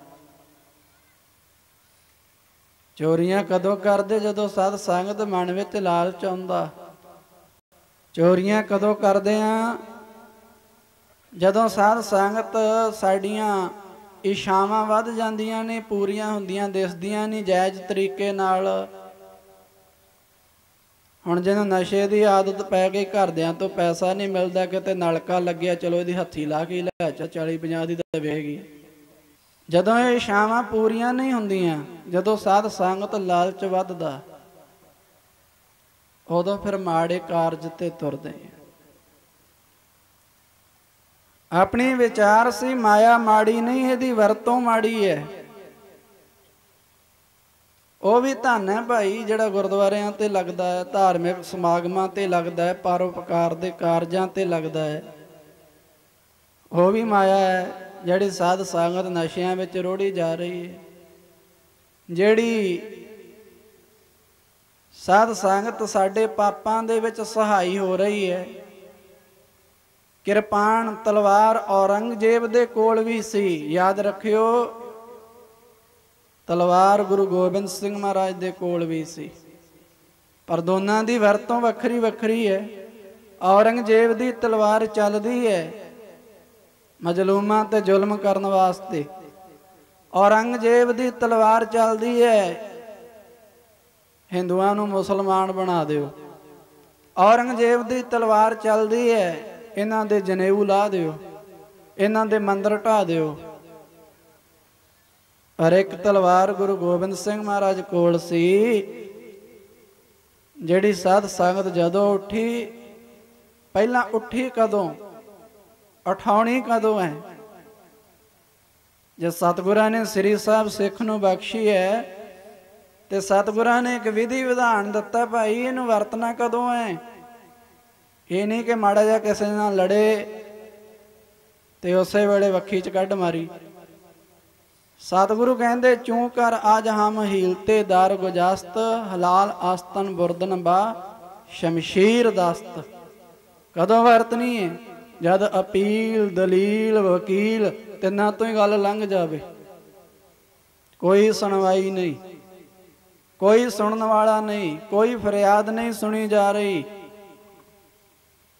ਚੋਰੀਆਂ ਕਦੋਂ ਕਰਦੇ? ਜਦੋਂ ਸਾਧ ਸੰਗਤ ਮਨ ਵਿੱਚ ਲਾਲਚ ਆਉਂਦਾ। ਚੋਰੀਆਂ ਕਦੋਂ ਕਰਦੇ ਆ? ਜਦੋਂ ਸਾਧ ਸੰਗਤ ਸਾਡੀਆਂ ਇਛਾਵਾਂ ਵੱਧ ਜਾਂਦੀਆਂ ਨੇ, ਪੂਰੀਆਂ ਹੁੰਦੀਆਂ ਦਿਸਦੀਆਂ ਨਹੀਂ ਜਾਇਜ਼ ਤਰੀਕੇ ਨਾਲ। ਹੁਣ ਜਿਹਨੂੰ ਨਸ਼ੇ ਦੀ ਆਦਤ ਪੈ ਗਈ, ਘਰਦਿਆਂ ਤੋਂ ਪੈਸਾ ਨਹੀਂ ਮਿਲਦਾ, ਕਿਤੇ ਨਲਕਾ ਲੱਗਿਆ, ਚਲੋ ਇਹਦੀ ਹੱਥੀ ਲਾ ਕੇ ਲੈ 40-50 ਦੀ ਤਾਂ ਵੇਗੀ। ਜਦੋਂ ਇਹ ਇਛਾਵਾਂ ਪੂਰੀਆਂ ਨਹੀਂ ਹੁੰਦੀਆਂ, ਜਦੋਂ ਸਾਧ ਸੰਗਤ ਲਾਲਚ ਵੱਧਦਾ, ਉਦੋਂ ਫਿਰ ਮਾੜੇ ਕਾਰਜ ਤੇ ਤੁਰਦੇ ਆ। ਆਪਣੀ ਵਿਚਾਰ ਸੀ ਮਾਇਆ ਮਾੜੀ ਨਹੀਂ, ਇਹਦੀ ਵਰਤੋਂ ਮਾੜੀ ਹੈ। ਉਹ ਵੀ ਧਨ ਹੈ ਭਾਈ ਜਿਹੜਾ ਗੁਰਦੁਆਰਿਆਂ ਤੇ ਲੱਗਦਾ ਹੈ, ਧਾਰਮਿਕ ਸਮਾਗਮਾਂ ਤੇ ਲੱਗਦਾ ਹੈ, ਪਰਉਪਕਾਰ ਦੇ ਕਾਰਜਾਂ ਤੇ ਲੱਗਦਾ ਹੈ। ਉਹ ਵੀ ਮਾਇਆ ਹੈ ਜਿਹੜੀ ਸਾਧ ਸੰਗਤ ਨਸ਼ਿਆਂ ਵਿੱਚ ਰੋੜੀ ਜਾ ਰਹੀ ਹੈ। ਜਿਹੜੀ ਸਾਧ ਸੰਗਤ ਸਾਡੇ ਪਾਪਾਂ ਦੇ ਵਿੱਚ ਸਹਾਈ ਹੋ ਰਹੀ ਹੈ। ਕਿਰਪਾਨ ਤਲਵਾਰ ਔਰੰਗਜ਼ੇਬ ਦੇ ਕੋਲ ਵੀ ਸੀ, ਯਾਦ ਰੱਖਿਓ। ਤਲਵਾਰ ਗੁਰੂ ਗੋਬਿੰਦ ਸਿੰਘ ਮਹਾਰਾਜ ਦੇ ਕੋਲ ਵੀ ਸੀ, ਪਰ ਦੋਨਾਂ ਦੀ ਵਰਤੋਂ ਵੱਖਰੀ ਵੱਖਰੀ ਹੈ। ਔਰੰਗਜ਼ੇਬ ਦੀ ਤਲਵਾਰ ਚੱਲਦੀ ਹੈ ਮਜ਼ਲੂਮਾਂ ਤੇ ਜ਼ੁਲਮ ਕਰਨ ਵਾਸਤੇ। ਔਰੰਗਜ਼ੇਬ ਦੀ ਤਲਵਾਰ ਚੱਲਦੀ ਹੈ ਹਿੰਦੂਆਂ ਨੂੰ ਮੁਸਲਮਾਨ ਬਣਾ ਦਿਓ। ਔਰੰਗਜ਼ੇਬ ਦੀ ਤਲਵਾਰ ਚੱਲਦੀ ਹੈ ਇਹਨਾਂ ਦੇ ਜਨੇਊ ਲਾ ਦਿਓ, ਇਹਨਾਂ ਦੇ ਮੰਦਰ ਢਾਹ ਦਿਓ। ਪਰ ਇੱਕ ਤਲਵਾਰ ਗੁਰੂ ਗੋਬਿੰਦ ਸਿੰਘ ਮਹਾਰਾਜ ਕੋਲ ਸੀ, ਜਿਹੜੀ ਸਾਧ ਸੰਗਤ ਜਦੋਂ ਉੱਠੀ, ਪਹਿਲਾਂ ਉੱਠੀ ਕਦੋਂ, ਉਠਾਉਣੀ ਕਦੋਂ ਹੈ? ਜੇ ਸਤਿਗੁਰਾਂ ਨੇ ਸ੍ਰੀ ਸਾਹਿਬ ਸਿੱਖ ਨੂੰ ਬਖਸ਼ੀ ਹੈ ਤੇ ਸਤਿਗੁਰਾਂ ਨੇ ਇੱਕ ਵਿਧੀ ਵਿਧਾਨ ਦਿੱਤਾ, ਭਾਈ ਇਹਨੂੰ ਵਰਤਣਾ ਕਦੋਂ ਹੈ। ਇਹ ਨਹੀਂ ਕਿ ਮਾੜਾ ਜਿਹਾ ਕਿਸੇ ਨਾਲ ਲੜੇ ਤੇ ਉਸੇ ਵੇਲੇ ਵੱਖੀ 'ਚ ਕੱਢ ਮਾਰੀ। सतगुरु कहते चूं कर आज हम हीलते दार गुजास्त हलाल आस्तन बुरदन बा शमशीर दस्त। कदों वरतनी है? जद अपील दलील वकील तिना तो ही गल लंघ जावे, कोई सुनवाई नहीं, कोई सुनने वाला नहीं, कोई फरियाद नहीं सुनी जा रही।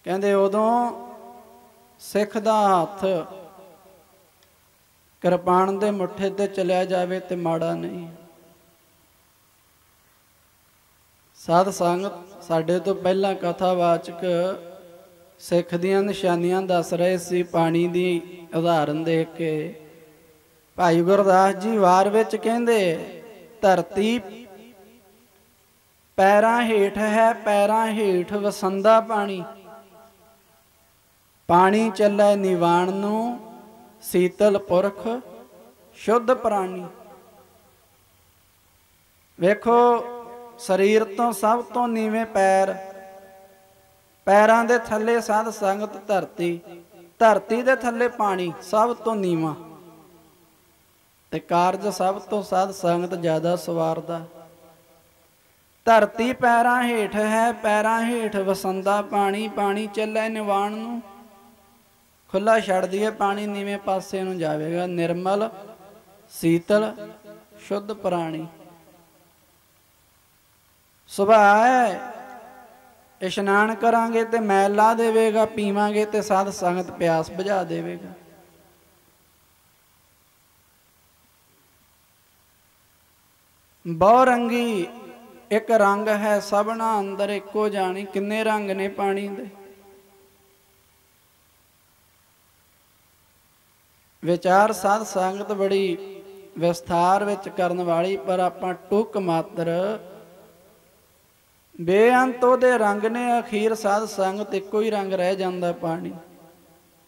कहते उदों सिख दा हथ किरपान दे मुठे ते चलिया जावे ते माड़ा नहीं। साध संगत साडे तो पहला कथावाचक सिख दियां निशानियां दस रहे सी। पानी दी उदाहरण दे के भाई गुरदास जी वार विच कहंदे धरती पैरां हेठ है, पैरां हेठ वसंदा पानी, पानी चलै निवाण नूं शीतल पुरख शुद्ध प्राणी। वेखो शरीर तो सब तो नीवें पैर, पैरां दे थल्ले साध संगत धरती, धरती दे थल्ले पानी सब तो नीवा, ते कारज सब तो साध संगत ज्यादा सवारदा। धरती पैरां हेठ है, पैरां हेठ वसंदा पानी, पानी चलै निवाण नूं, खुला छड़ दिए पानी नीवें पासे नूं जावेगा। निर्मल शीतल शुद्ध प्राणी। सुभाव है इशनान करांगे ते मैल ला देवेगा, पीवांगे ते साध संगत प्यास बुझा देवेगा। बहुरंगी एक रंग है सबना अंदर एको जानी। किन्ने रंग ने पानी दे? विचार साध संगत बड़ी विस्तार विच करन वाली, पर आपां टुक मात्र बेअंत ओहदे रंग ने। अखीर साध संगत इक्को ही रंग रह जांदा पानी।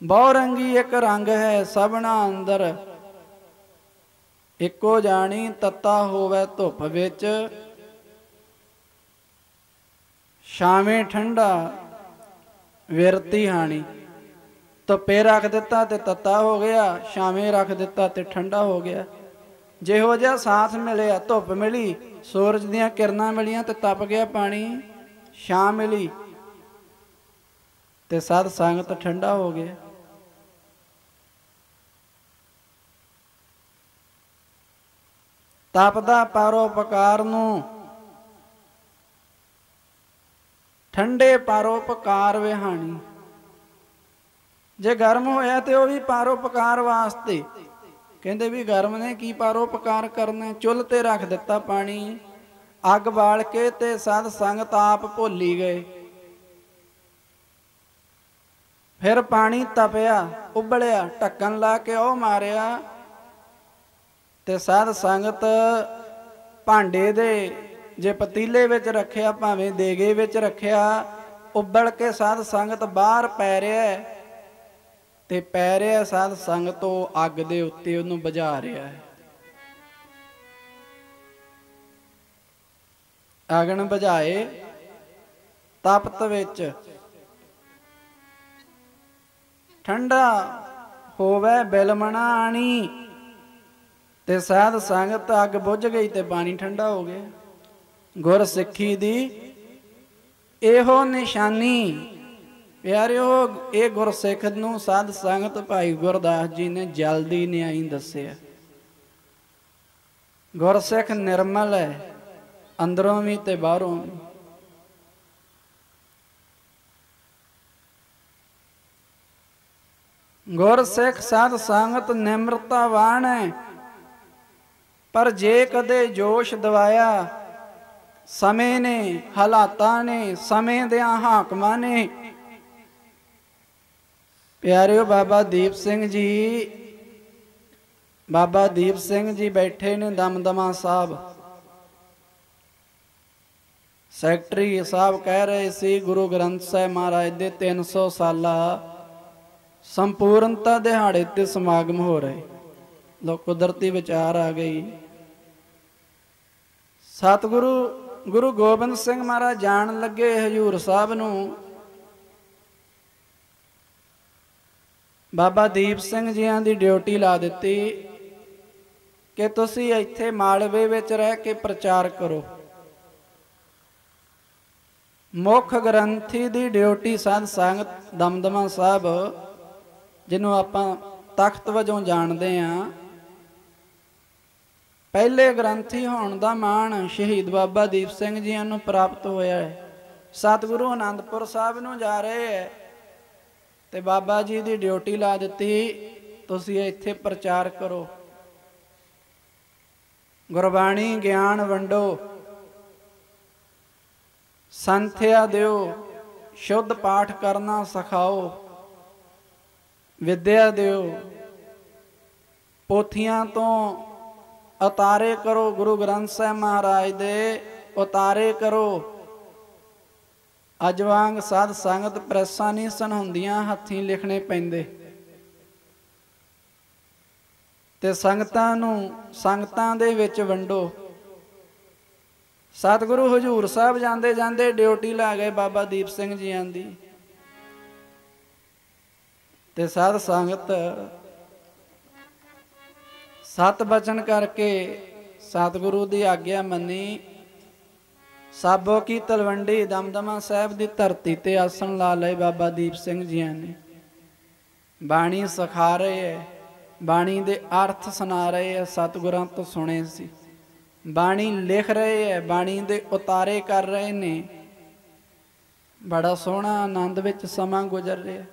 बहुरंगी एक रंग है सबना अंदर इक्को जानी। तत्ता होवे धुप विच छावें ठंडा विरती हानी। धुप्पे रख दिता ते तत्ता हो गया, छावें रख दिता ते ठंडा हो गया। जिहो जिहा साथ मिलिया, धुप मिली, सूरज दियां किरनां मिलियां ते तप गया पानी, छां मिली ते साध संगत ठंडा हो गया। तपदा परोपकार नूं ठंडे परोपकार विहानी। जे गर्म होया तो वह भी परोपकार वास्ते। कहते भी गर्म ने की परोपकार करना। चुल ते रख दिता पानी, अग बाल के ते साध संगत आप भुली गए। फिर पानी तपया उबलिया, ढक्कन ला के ओ मारिया ते साध संगत भांडे दे जे पतीले विच रखिया भावें देगे विच रखिया, उबल के साध संगत बाहर पै रहा है ते पै रहा साध संगत अग दे उत्ते उहनूं बुझा रहा है। अगन बुझाए तपत विच ठंडा होवे बिलमना आनी ते साध संगत अग बुझ गई ते पानी ठंडा हो गया। गुर सिक्खी दी एहो निशानी। प्यारिओ ये गुरसिख नूं साध संगत भाई गुरदास जी ने जल्दी न्याई दस्सिया। गुरसिख निर्मल है अंदरों भी ते बाहरों भी। गुरसिख साध संगत निमरतावान है, पर जे कदे जोश दवाया समय ने, हालातां ने, समय दियां हाकमां ने। प्यारिओ बाबा दीप सिंह जी बैठे ने दमदमा साहब। सैकटरी साहब कह रहे सी गुरु ग्रंथ साहिब महाराज दे 300 साला संपूर्णता दिहाड़े ते समागम हो रहे। लो कुदरती विचार आ गई। सतगुरु गुरु गोबिंद सिंह महाराज जान लगे हजूर साहब नूं बाबा दीप सिंह जियां दी ड्यूटी ला दिती। कि तुसी इत्थे मालवे विच रह के प्रचार करो। मुख ग्रंथी दी ड्यूटी साध संगत दमदमा साहब जिन्हों आपां तख्त वजों जानते हैं, पहले ग्रंथी होने का माण शहीद बाबा दीप सिंह जी नूं प्राप्त होया है। सतगुरु आनंदपुर साहब नूं जा रहे है ते बाबा जी की ड्यूटी ला दी, तुसीं इत्थे प्रचार करो, गुरबाणी ज्ञान वंडो, संथ्या दिओ, शुद्ध पाठ करना सिखाओ, विद्या दिओ, पोथियां तो उतारे करो, गुरु ग्रंथ साहिब महाराज दे उतारे करो। अज वांग साध संगत प्रैसां नहीं सन हुंदियां, हत्थीं लिखने पैंदे ते संगतां नूं संगतां दे विच वंडो। सतगुरु हजूर साहब जांदे जांदे ड्यूटी ला गए बाबा दीप सिंह जी दी, ते साध संगत सत बचन करके सतगुरु की आग्ञा मनी। साबो की तलवंडी दमदमा साहब की धरती ते आसन ला लए बाबा दीप सिंह जी ने। बाणी सिखा रहे है, बाणी दे अर्थ सुना रहे है, सतगुरां तो सुने सी। बाणी लिख रहे है, बाणी दे उतारे कर रहे ने। बड़ा सोहना आनंद विच समा गुजर रहा है,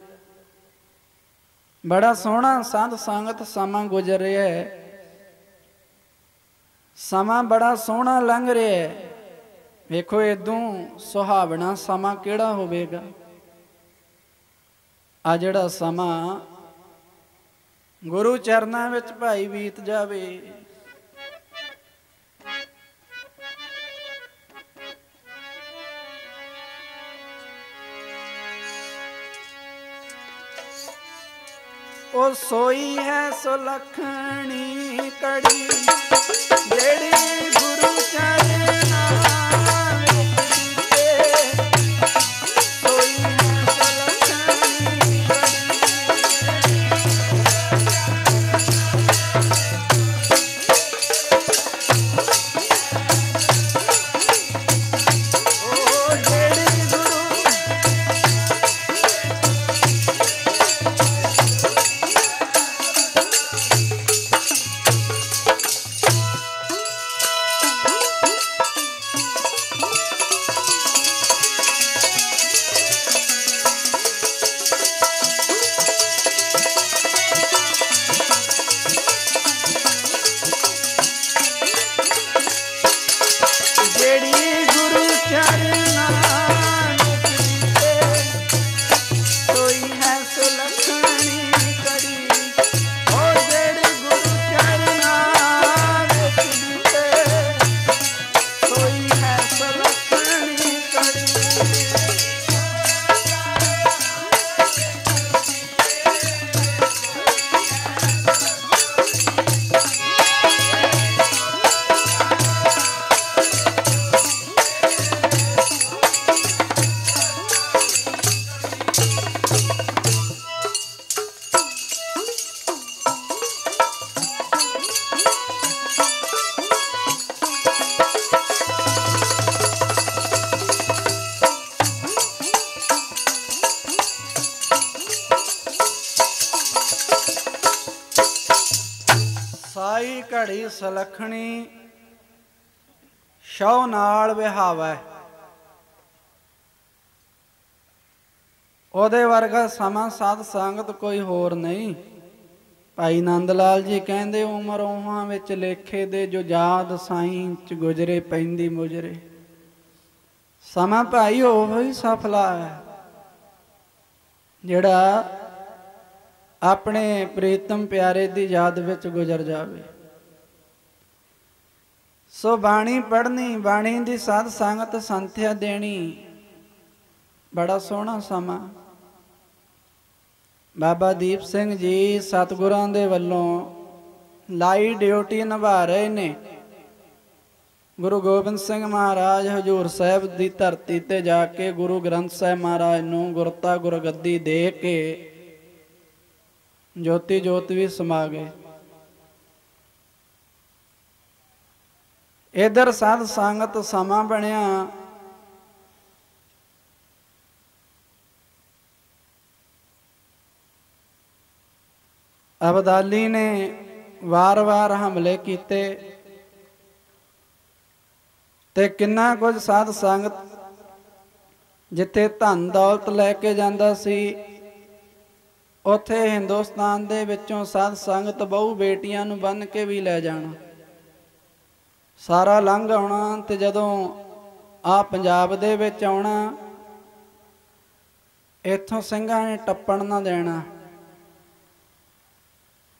बड़ा सोहना साध संगत समा गुजर रहा है। समा बड़ा सोहना लंघ रहा है। वेखो इदों सुहावना समा किहड़ा होवेगा। आ जिहड़ा समा गुरु चरनां विच भाई बीत जावे, ओ सोई है सुलखणी कड़ी जेड़ी गुरु चरनां विच बीते। सोई है सुलखणी साई घड़ी सलखणी शौ नाल विहावै। ओदे वर्गा समा साध संगत कोई होर नहीं। भाई नंद लाल जी कहंदे उमर उहां विच लेखे दे जो याद साईं च गुजरे पैंदी मुजरे। समा भाई ओह ही सफला है जिहड़ा अपने प्रीतम प्यारे की याद विच गुजर जावे। सो बाणी पढ़नी, बाणी की साध संगत संथ्या देनी, बड़ा सोहना समा। बाबा दीप सिंह जी सतगुरां दे वल्लों लाई ड्यूटी निभा रहे ने। गुरु गोबिंद सिंह महाराज हजूर साहब की धरती ते जाके गुरु ग्रंथ साहिब महाराज नूं गुरता गुरगद्दी दे के ज्योति जोत भी समा गए। इधर साध संगत समा बनया, अबदाली ने वार वार हमले कीते ते किन्ना कुछ साध संगत जिथे धन दौलत लैके जांदा सी, उत्थे हिंदुस्तान दे विचों साध संगत बहु बेटियां नूं बन के भी लै जाना, सारा लंघ आउणा ते जदों आ पंजाब दे विच आउणा, इत्थों ਸਿੰਘਾਂ ने टप्पण ना देना,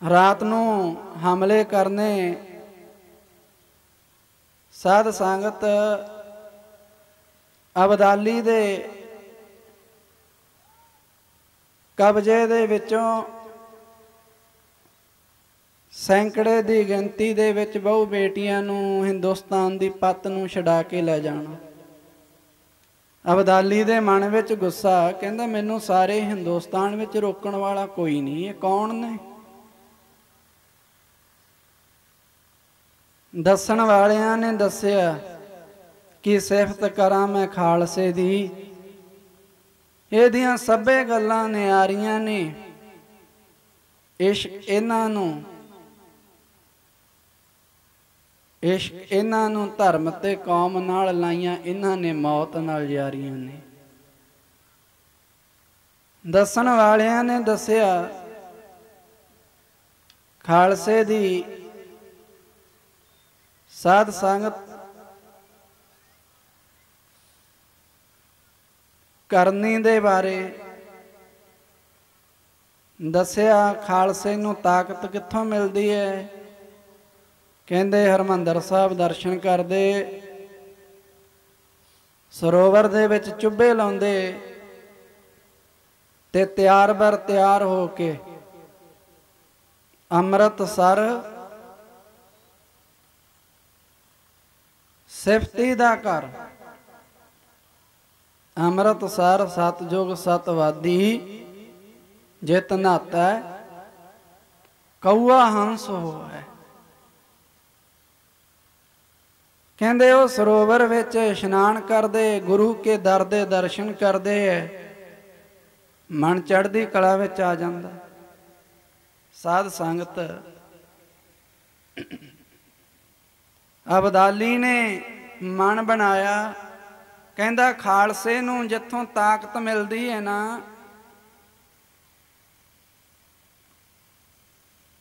रात नूं हमले करने। साध संगत अबदाली दे कब्जे दे विचों सैकड़े दी गिनती दे विच बहु बेटियां नूं हिंदुस्तान दी पत्त नूं छड़ा के लै जाना। अबदाली दे मन विच गुस्सा, कहंदा मैनूं सारे हिंदुस्तान विच रोकण वाला कोई नहीं, ये कौन ने? दस्सण वालियां ने दस्सिया कि सिफत करां मैं खालसे दी, इहदियां सभे गल्लां नियारियां ने, इश्क इन्हां नूं इश्क इन्हां नूं धर्म ते कौम नाल लाइयां, इन्हां ने मौत नाल यारियां ने। दस्सण वालियां ने दस्सिया खालसे दी साध संगत करनी दे बारे दस्सिया, खालसे नूं ताकत कित्थों मिलदी है? कहंदे हरमंदर साहब दर्शन करदे, सरोवर दे विच चुब्बे लाउंदे ते तैयार बर तैयार हो के अमृतसर सिफती दा घर, अमृतसर सतयुग सतवादी जित नहाता कौआ हंस होए। कहंदे ओ सरोवर विच इशनान करदे, गुरु के दर दे दर्शन करदे है, मन चढ़दी कला विच आ जांदा। साध संगत अबदाली ने मन बनाया, कहंदा खालसे नूं जिथों ताकत मिलदी है ना,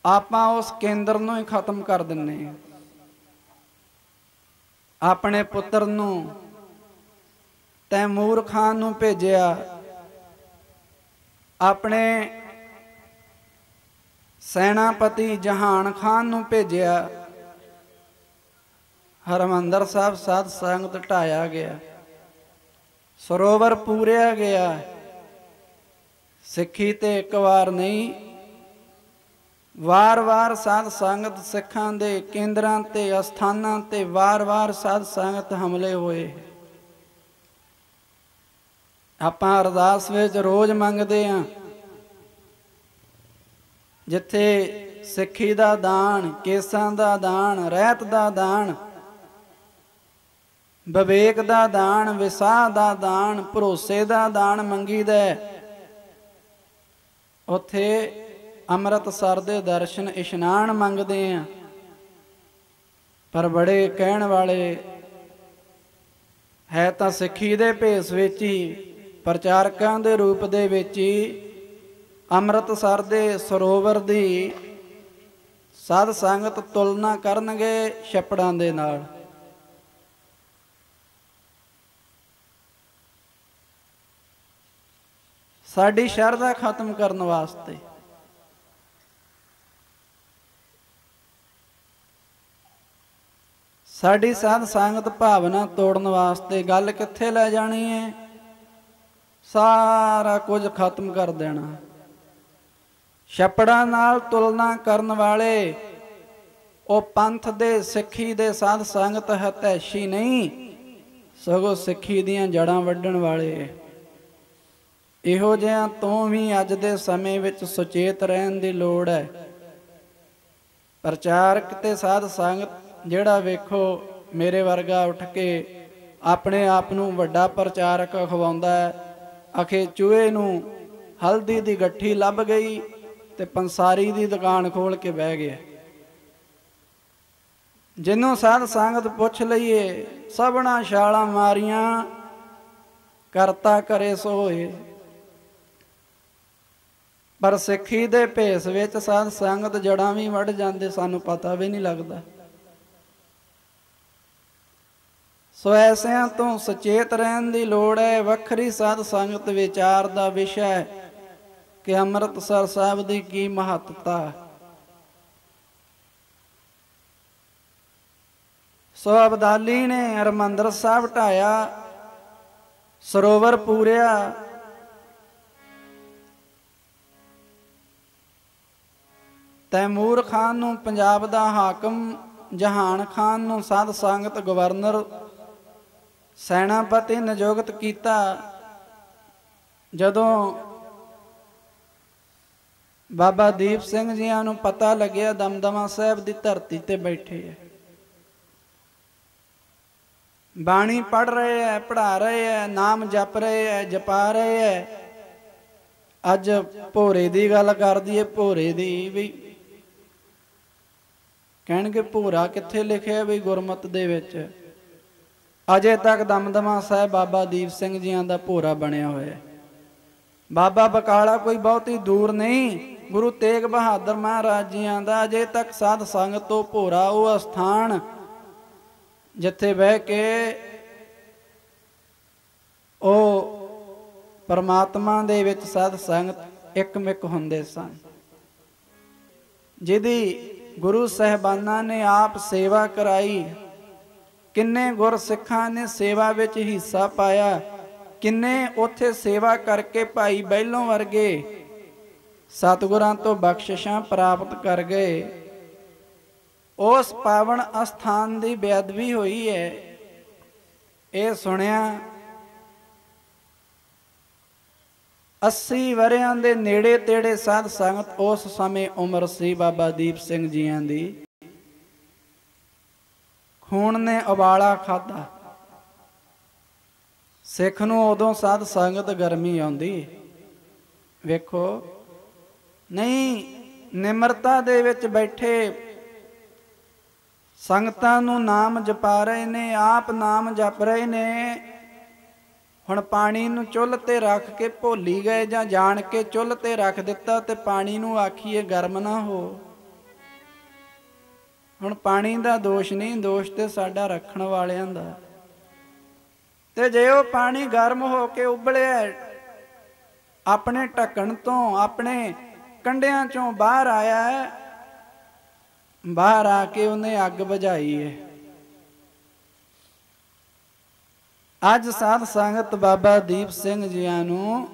आपां उस केंद्र नूं ही खत्म कर दिन्ने। अपने पुत्र नूं तैमूर खान नूं भेजिया, अपने सैनापति जहान खान नूं भेजिया। हरमंदर साहब साध संगत ढाया गया, सरोवर पूरिया गया। सिੱਖੀ ते एक वार नहीं, वार वार साध संगत सिखां दे केंद्रां ते अस्थानां ते वार वार साध संगत हमले होए। आपां अरदास विच रोज मंगदे हां, जिथे सिੱਖੀ दा दान, केसां दा दान, रहत दा दान, विवेक दा दान, विसाह दा दान, भरोसे दा दान मंगीदा, उत्थे अमृतसर दे दर्शन इशनान मंगदे हैं। पर बड़े कहण वाले है तां सिੱਖੀ दे भेस विच ही, प्रचारकां दे रूप दे विच ही अमृतसर दे सरोवर दी साध संगत तुलना करनगे छप्पड़ां दे नाल। साडी शरधा खत्म करने वास्ते, साडी साध संगत भावना तोड़न वास्ते गल कित्थे लै जानी है? सारा कुछ खत्म कर देना। छप्पड़ां नाल तुलना करन वाले ਉਹ पंथ दे सिੱਖੀ दे साध संगत हतैशी नहीं, सगों सिੱਖੀ ਦੀਆਂ जड़ां ਵੱਢਣ वाले। ਇਹੋ ਜਿਹਿਆਂ ਤੋਂ ਵੀ ਅੱਜ ਦੇ ਸਮੇਂ ਵਿੱਚ ਸੁਚੇਤ ਰਹਿਣ ਦੀ ਲੋੜ ਹੈ। ਪ੍ਰਚਾਰਕ ਤੇ ਸਾਧ ਸੰਗਤ ਜਿਹੜਾ ਵੇਖੋ मेरे वर्गा उठ के अपने आप नूं वड्डा प्रचारक खवाउंदा है। आखे चूहे नूं हल्दी दी गट्ठी लभ गई ते पंसारी दी दुकान खोल के बह गया। जिन्हों साध संगत पुछ लईए सबना छालां मारियां करता करे सो होए। पर सिੱਖੀ ਦੇ ਭੇਸ ਵਿੱਚ ਸਾਧ ਸੰਗਤ ਜੜਾਂ ਵੀ ਵੱਢ ਜਾਂਦੇ, ਸਾਨੂੰ ਪਤਾ ਵੀ ਨਹੀਂ ਲੱਗਦਾ। ਸੋ ਐਸਿਆਂ ਤੋਂ ਸੁਚੇਤ ਰਹਿਣ ਦੀ ਲੋੜ ਹੈ। ਵੱਖਰੀ ਸਾਧ ਸੰਗਤ ਵਿਚਾਰ ਦਾ ਵਿਸ਼ਾ ਹੈ ਕਿ ਅੰਮ੍ਰਿਤਸਰ ਸਾਹਿਬ ਦੀ ਕੀ ਮਹੱਤਤਾ। ਸੋ ਅਬਦਾਲੀ ਨੇ ਹਰਿਮੰਦਰ ਸਾਹਿਬ ਢਾਇਆ, ਸਰੋਵਰ ਪੂਰਿਆ, ਤੈਮੂਰ ਖਾਨ ਨੂੰ ਪੰਜਾਬ ਦਾ ਹਾਕਮ, ਜਹਾਨ ਖਾਨ ਨੂੰ ਸਾਧ ਸੰਗਤ ਗਵਰਨਰ ਸੈਨਾਪਤੀ ਨਿਯੁਕਤ ਕੀਤਾ। ਜਦੋਂ ਬਾਬਾ ਦੀਪ ਸਿੰਘ ਜੀਆਂ ਨੂੰ ਪਤਾ ਲੱਗਿਆ ਦਮਦਮਾ ਸਾਹਿਬ ਦੀ ਧਰਤੀ ਤੇ ਬੈਠੇ ਹੈ, ਬਾਣੀ ਪੜ੍ਹ ਰਹੇ ਹੈ, ਪੜ੍ਹਾ ਰਹੇ ਹੈ, ਨਾਮ ਜਪ ਰਹੇ ਹੈ, ਜਪਾ ਰਹੇ ਹੈ। ਅੱਜ ਭੋਰੇ ਦੀ ਗੱਲ ਕਰ ਦਈਏ, ਭੋਰੇ ਦੀ ਵੀ ਕਹਿਣਗੇ ਭੋਰਾ ਕਿੱਥੇ ਲਿਖਿਆ ਵੀ ਗੁਰਮਤਿ ਦੇ ਵਿੱਚ। ਅਜੇ ਤੱਕ ਦਮਦਮਾ ਸਾਹਿਬ ਬਾਬਾ ਦੀਪ ਸਿੰਘ ਜੀਆਂ ਦਾ ਭੋਰਾ ਬਣਿਆ ਹੋਇਆ। ਬਾਬਾ ਬਕਾਲਾ ਕੋਈ ਬਹੁਤੀ ਦੂਰ ਨਹੀਂ, ਗੁਰੂ ਤੇਗ ਬਹਾਦਰ ਮਹਾਰਾਜ ਜੀਆਂ ਦਾ ਅਜੇ ਤੱਕ ਸਾਧ ਸੰਗਤ ਤੋਂ ਭੋਰਾ ਉਹ ਅਸਥਾਨ ਜਿੱਥੇ ਬਹਿ ਕੇ ਉਹ ਪਰਮਾਤਮਾ ਦੇ ਵਿੱਚ ਸਾਧ ਸੰਗਤ ਇੱਕਮਿਕ ਹੁੰਦੇ ਸਨ। ਜਿਹਦੀ ਗੁਰੂ ਸਾਹਿਬਾਨਾਂ ਨੇ ਆਪ ਸੇਵਾ ਕਰਾਈ, ਕਿੰਨੇ ਗੁਰਸਿੱਖਾਂ ਨੇ ਸੇਵਾ ਵਿੱਚ ਹਿੱਸਾ ਪਾਇਆ, ਕਿੰਨੇ ਉੱਥੇ ਸੇਵਾ ਕਰਕੇ ਭਾਈ ਬਹਿਲੋਂ ਵਰਗੇ ਸਤਿਗੁਰਾਂ ਤੋਂ ਬਖਸ਼ਿਸ਼ਾਂ ਪ੍ਰਾਪਤ ਕਰ ਗਏ। ਉਸ ਪਾਵਨ ਅਸਥਾਨ ਦੀ ਬੇਅਦਬੀ ਹੋਈ ਹੈ, ਇਹ ਸੁਣਿਆ 80 ਵਰਿਆਂ ਦੇ ਨੇੜੇ ਤੇੜੇ ਸਾਧ ਸੰਗਤ ਉਸ ਸਮੇਂ ਉਮਰ ਸੀ ਬਾਬਾ ਦੀਪ ਸਿੰਘ ਜੀਆਂ ਦੀ। ਖੂਨ ਨੇ ਉਬਾਲਾ ਖਾਧਾ। ਸਿੱਖ ਨੂੰ ਉਦੋਂ ਸਾਧ ਸੰਗਤ ਗਰਮੀ ਆਉਂਦੀ। ਵੇਖੋ ਨਹੀਂ, ਨਿਮਰਤਾ ਦੇ ਵਿੱਚ ਬੈਠੇ ਸੰਗਤਾਂ ਨੂੰ ਨਾਮ ਜਪਾ ਰਹੇ ਨੇ, ਆਪ ਨਾਮ ਜਪ ਰਹੇ ਨੇ। ਹੁਣ ਪਾਣੀ ਨੂੰ ਚੁੱਲ੍ਹ ਤੇ ਰੱਖ ਕੇ ਭੁੱਲੀ ਗਏ ਜਾਂ ਜਾਣ ਕੇ ਚੁੱਲ੍ਹ ਤੇ ਰੱਖ ਦਿੱਤਾ ਤੇ ਪਾਣੀ ਨੂੰ ਆਖੀਏ ਗਰਮ ਨਾ ਹੋ। ਹੁਣ ਪਾਣੀ ਦਾ ਦੋਸ਼ ਨਹੀਂ, ਦੋਸ਼ ਤੇ ਸਾਡਾ ਰੱਖਣ ਵਾਲਿਆਂ ਦਾ। ਤੇ ਜੇ ਉਹ ਪਾਣੀ ਗਰਮ ਹੋ ਕੇ ਉਬਲਿਆ, ਆਪਣੇ ਢੱਕਣ ਤੋਂ, ਆਪਣੇ ਕੰਢਿਆਂ ਚੋਂ ਬਾਹਰ ਆਇਆ, ਬਾਹਰ ਆ ਕੇ ਉਹਨੇ ਅੱਗ ਬੁਝਾਈ ਹੈ। ਅੱਜ ਸਾਧ ਸੰਗਤ ਬਾਬਾ ਦੀਪ ਸਿੰਘ ਜੀਆਂ ਨੂੰ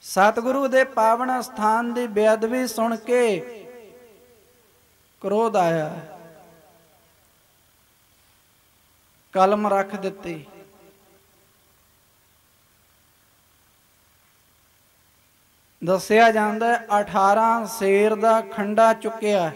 ਸਤਿਗੁਰੂ ਦੇ ਪਾਵਨ ਸਥਾਨ ਦੀ ਬੇਅਦਬੀ ਸੁਣ ਕੇ ਕ੍ਰੋਧ ਆਇਆ, ਕਲਮ ਰੱਖ ਦਿੱਤੀ। ਦੱਸਿਆ ਜਾਂਦਾ 18 ਸ਼ੇਰ ਦਾ ਖੰਡਾ ਚੁੱਕਿਆ।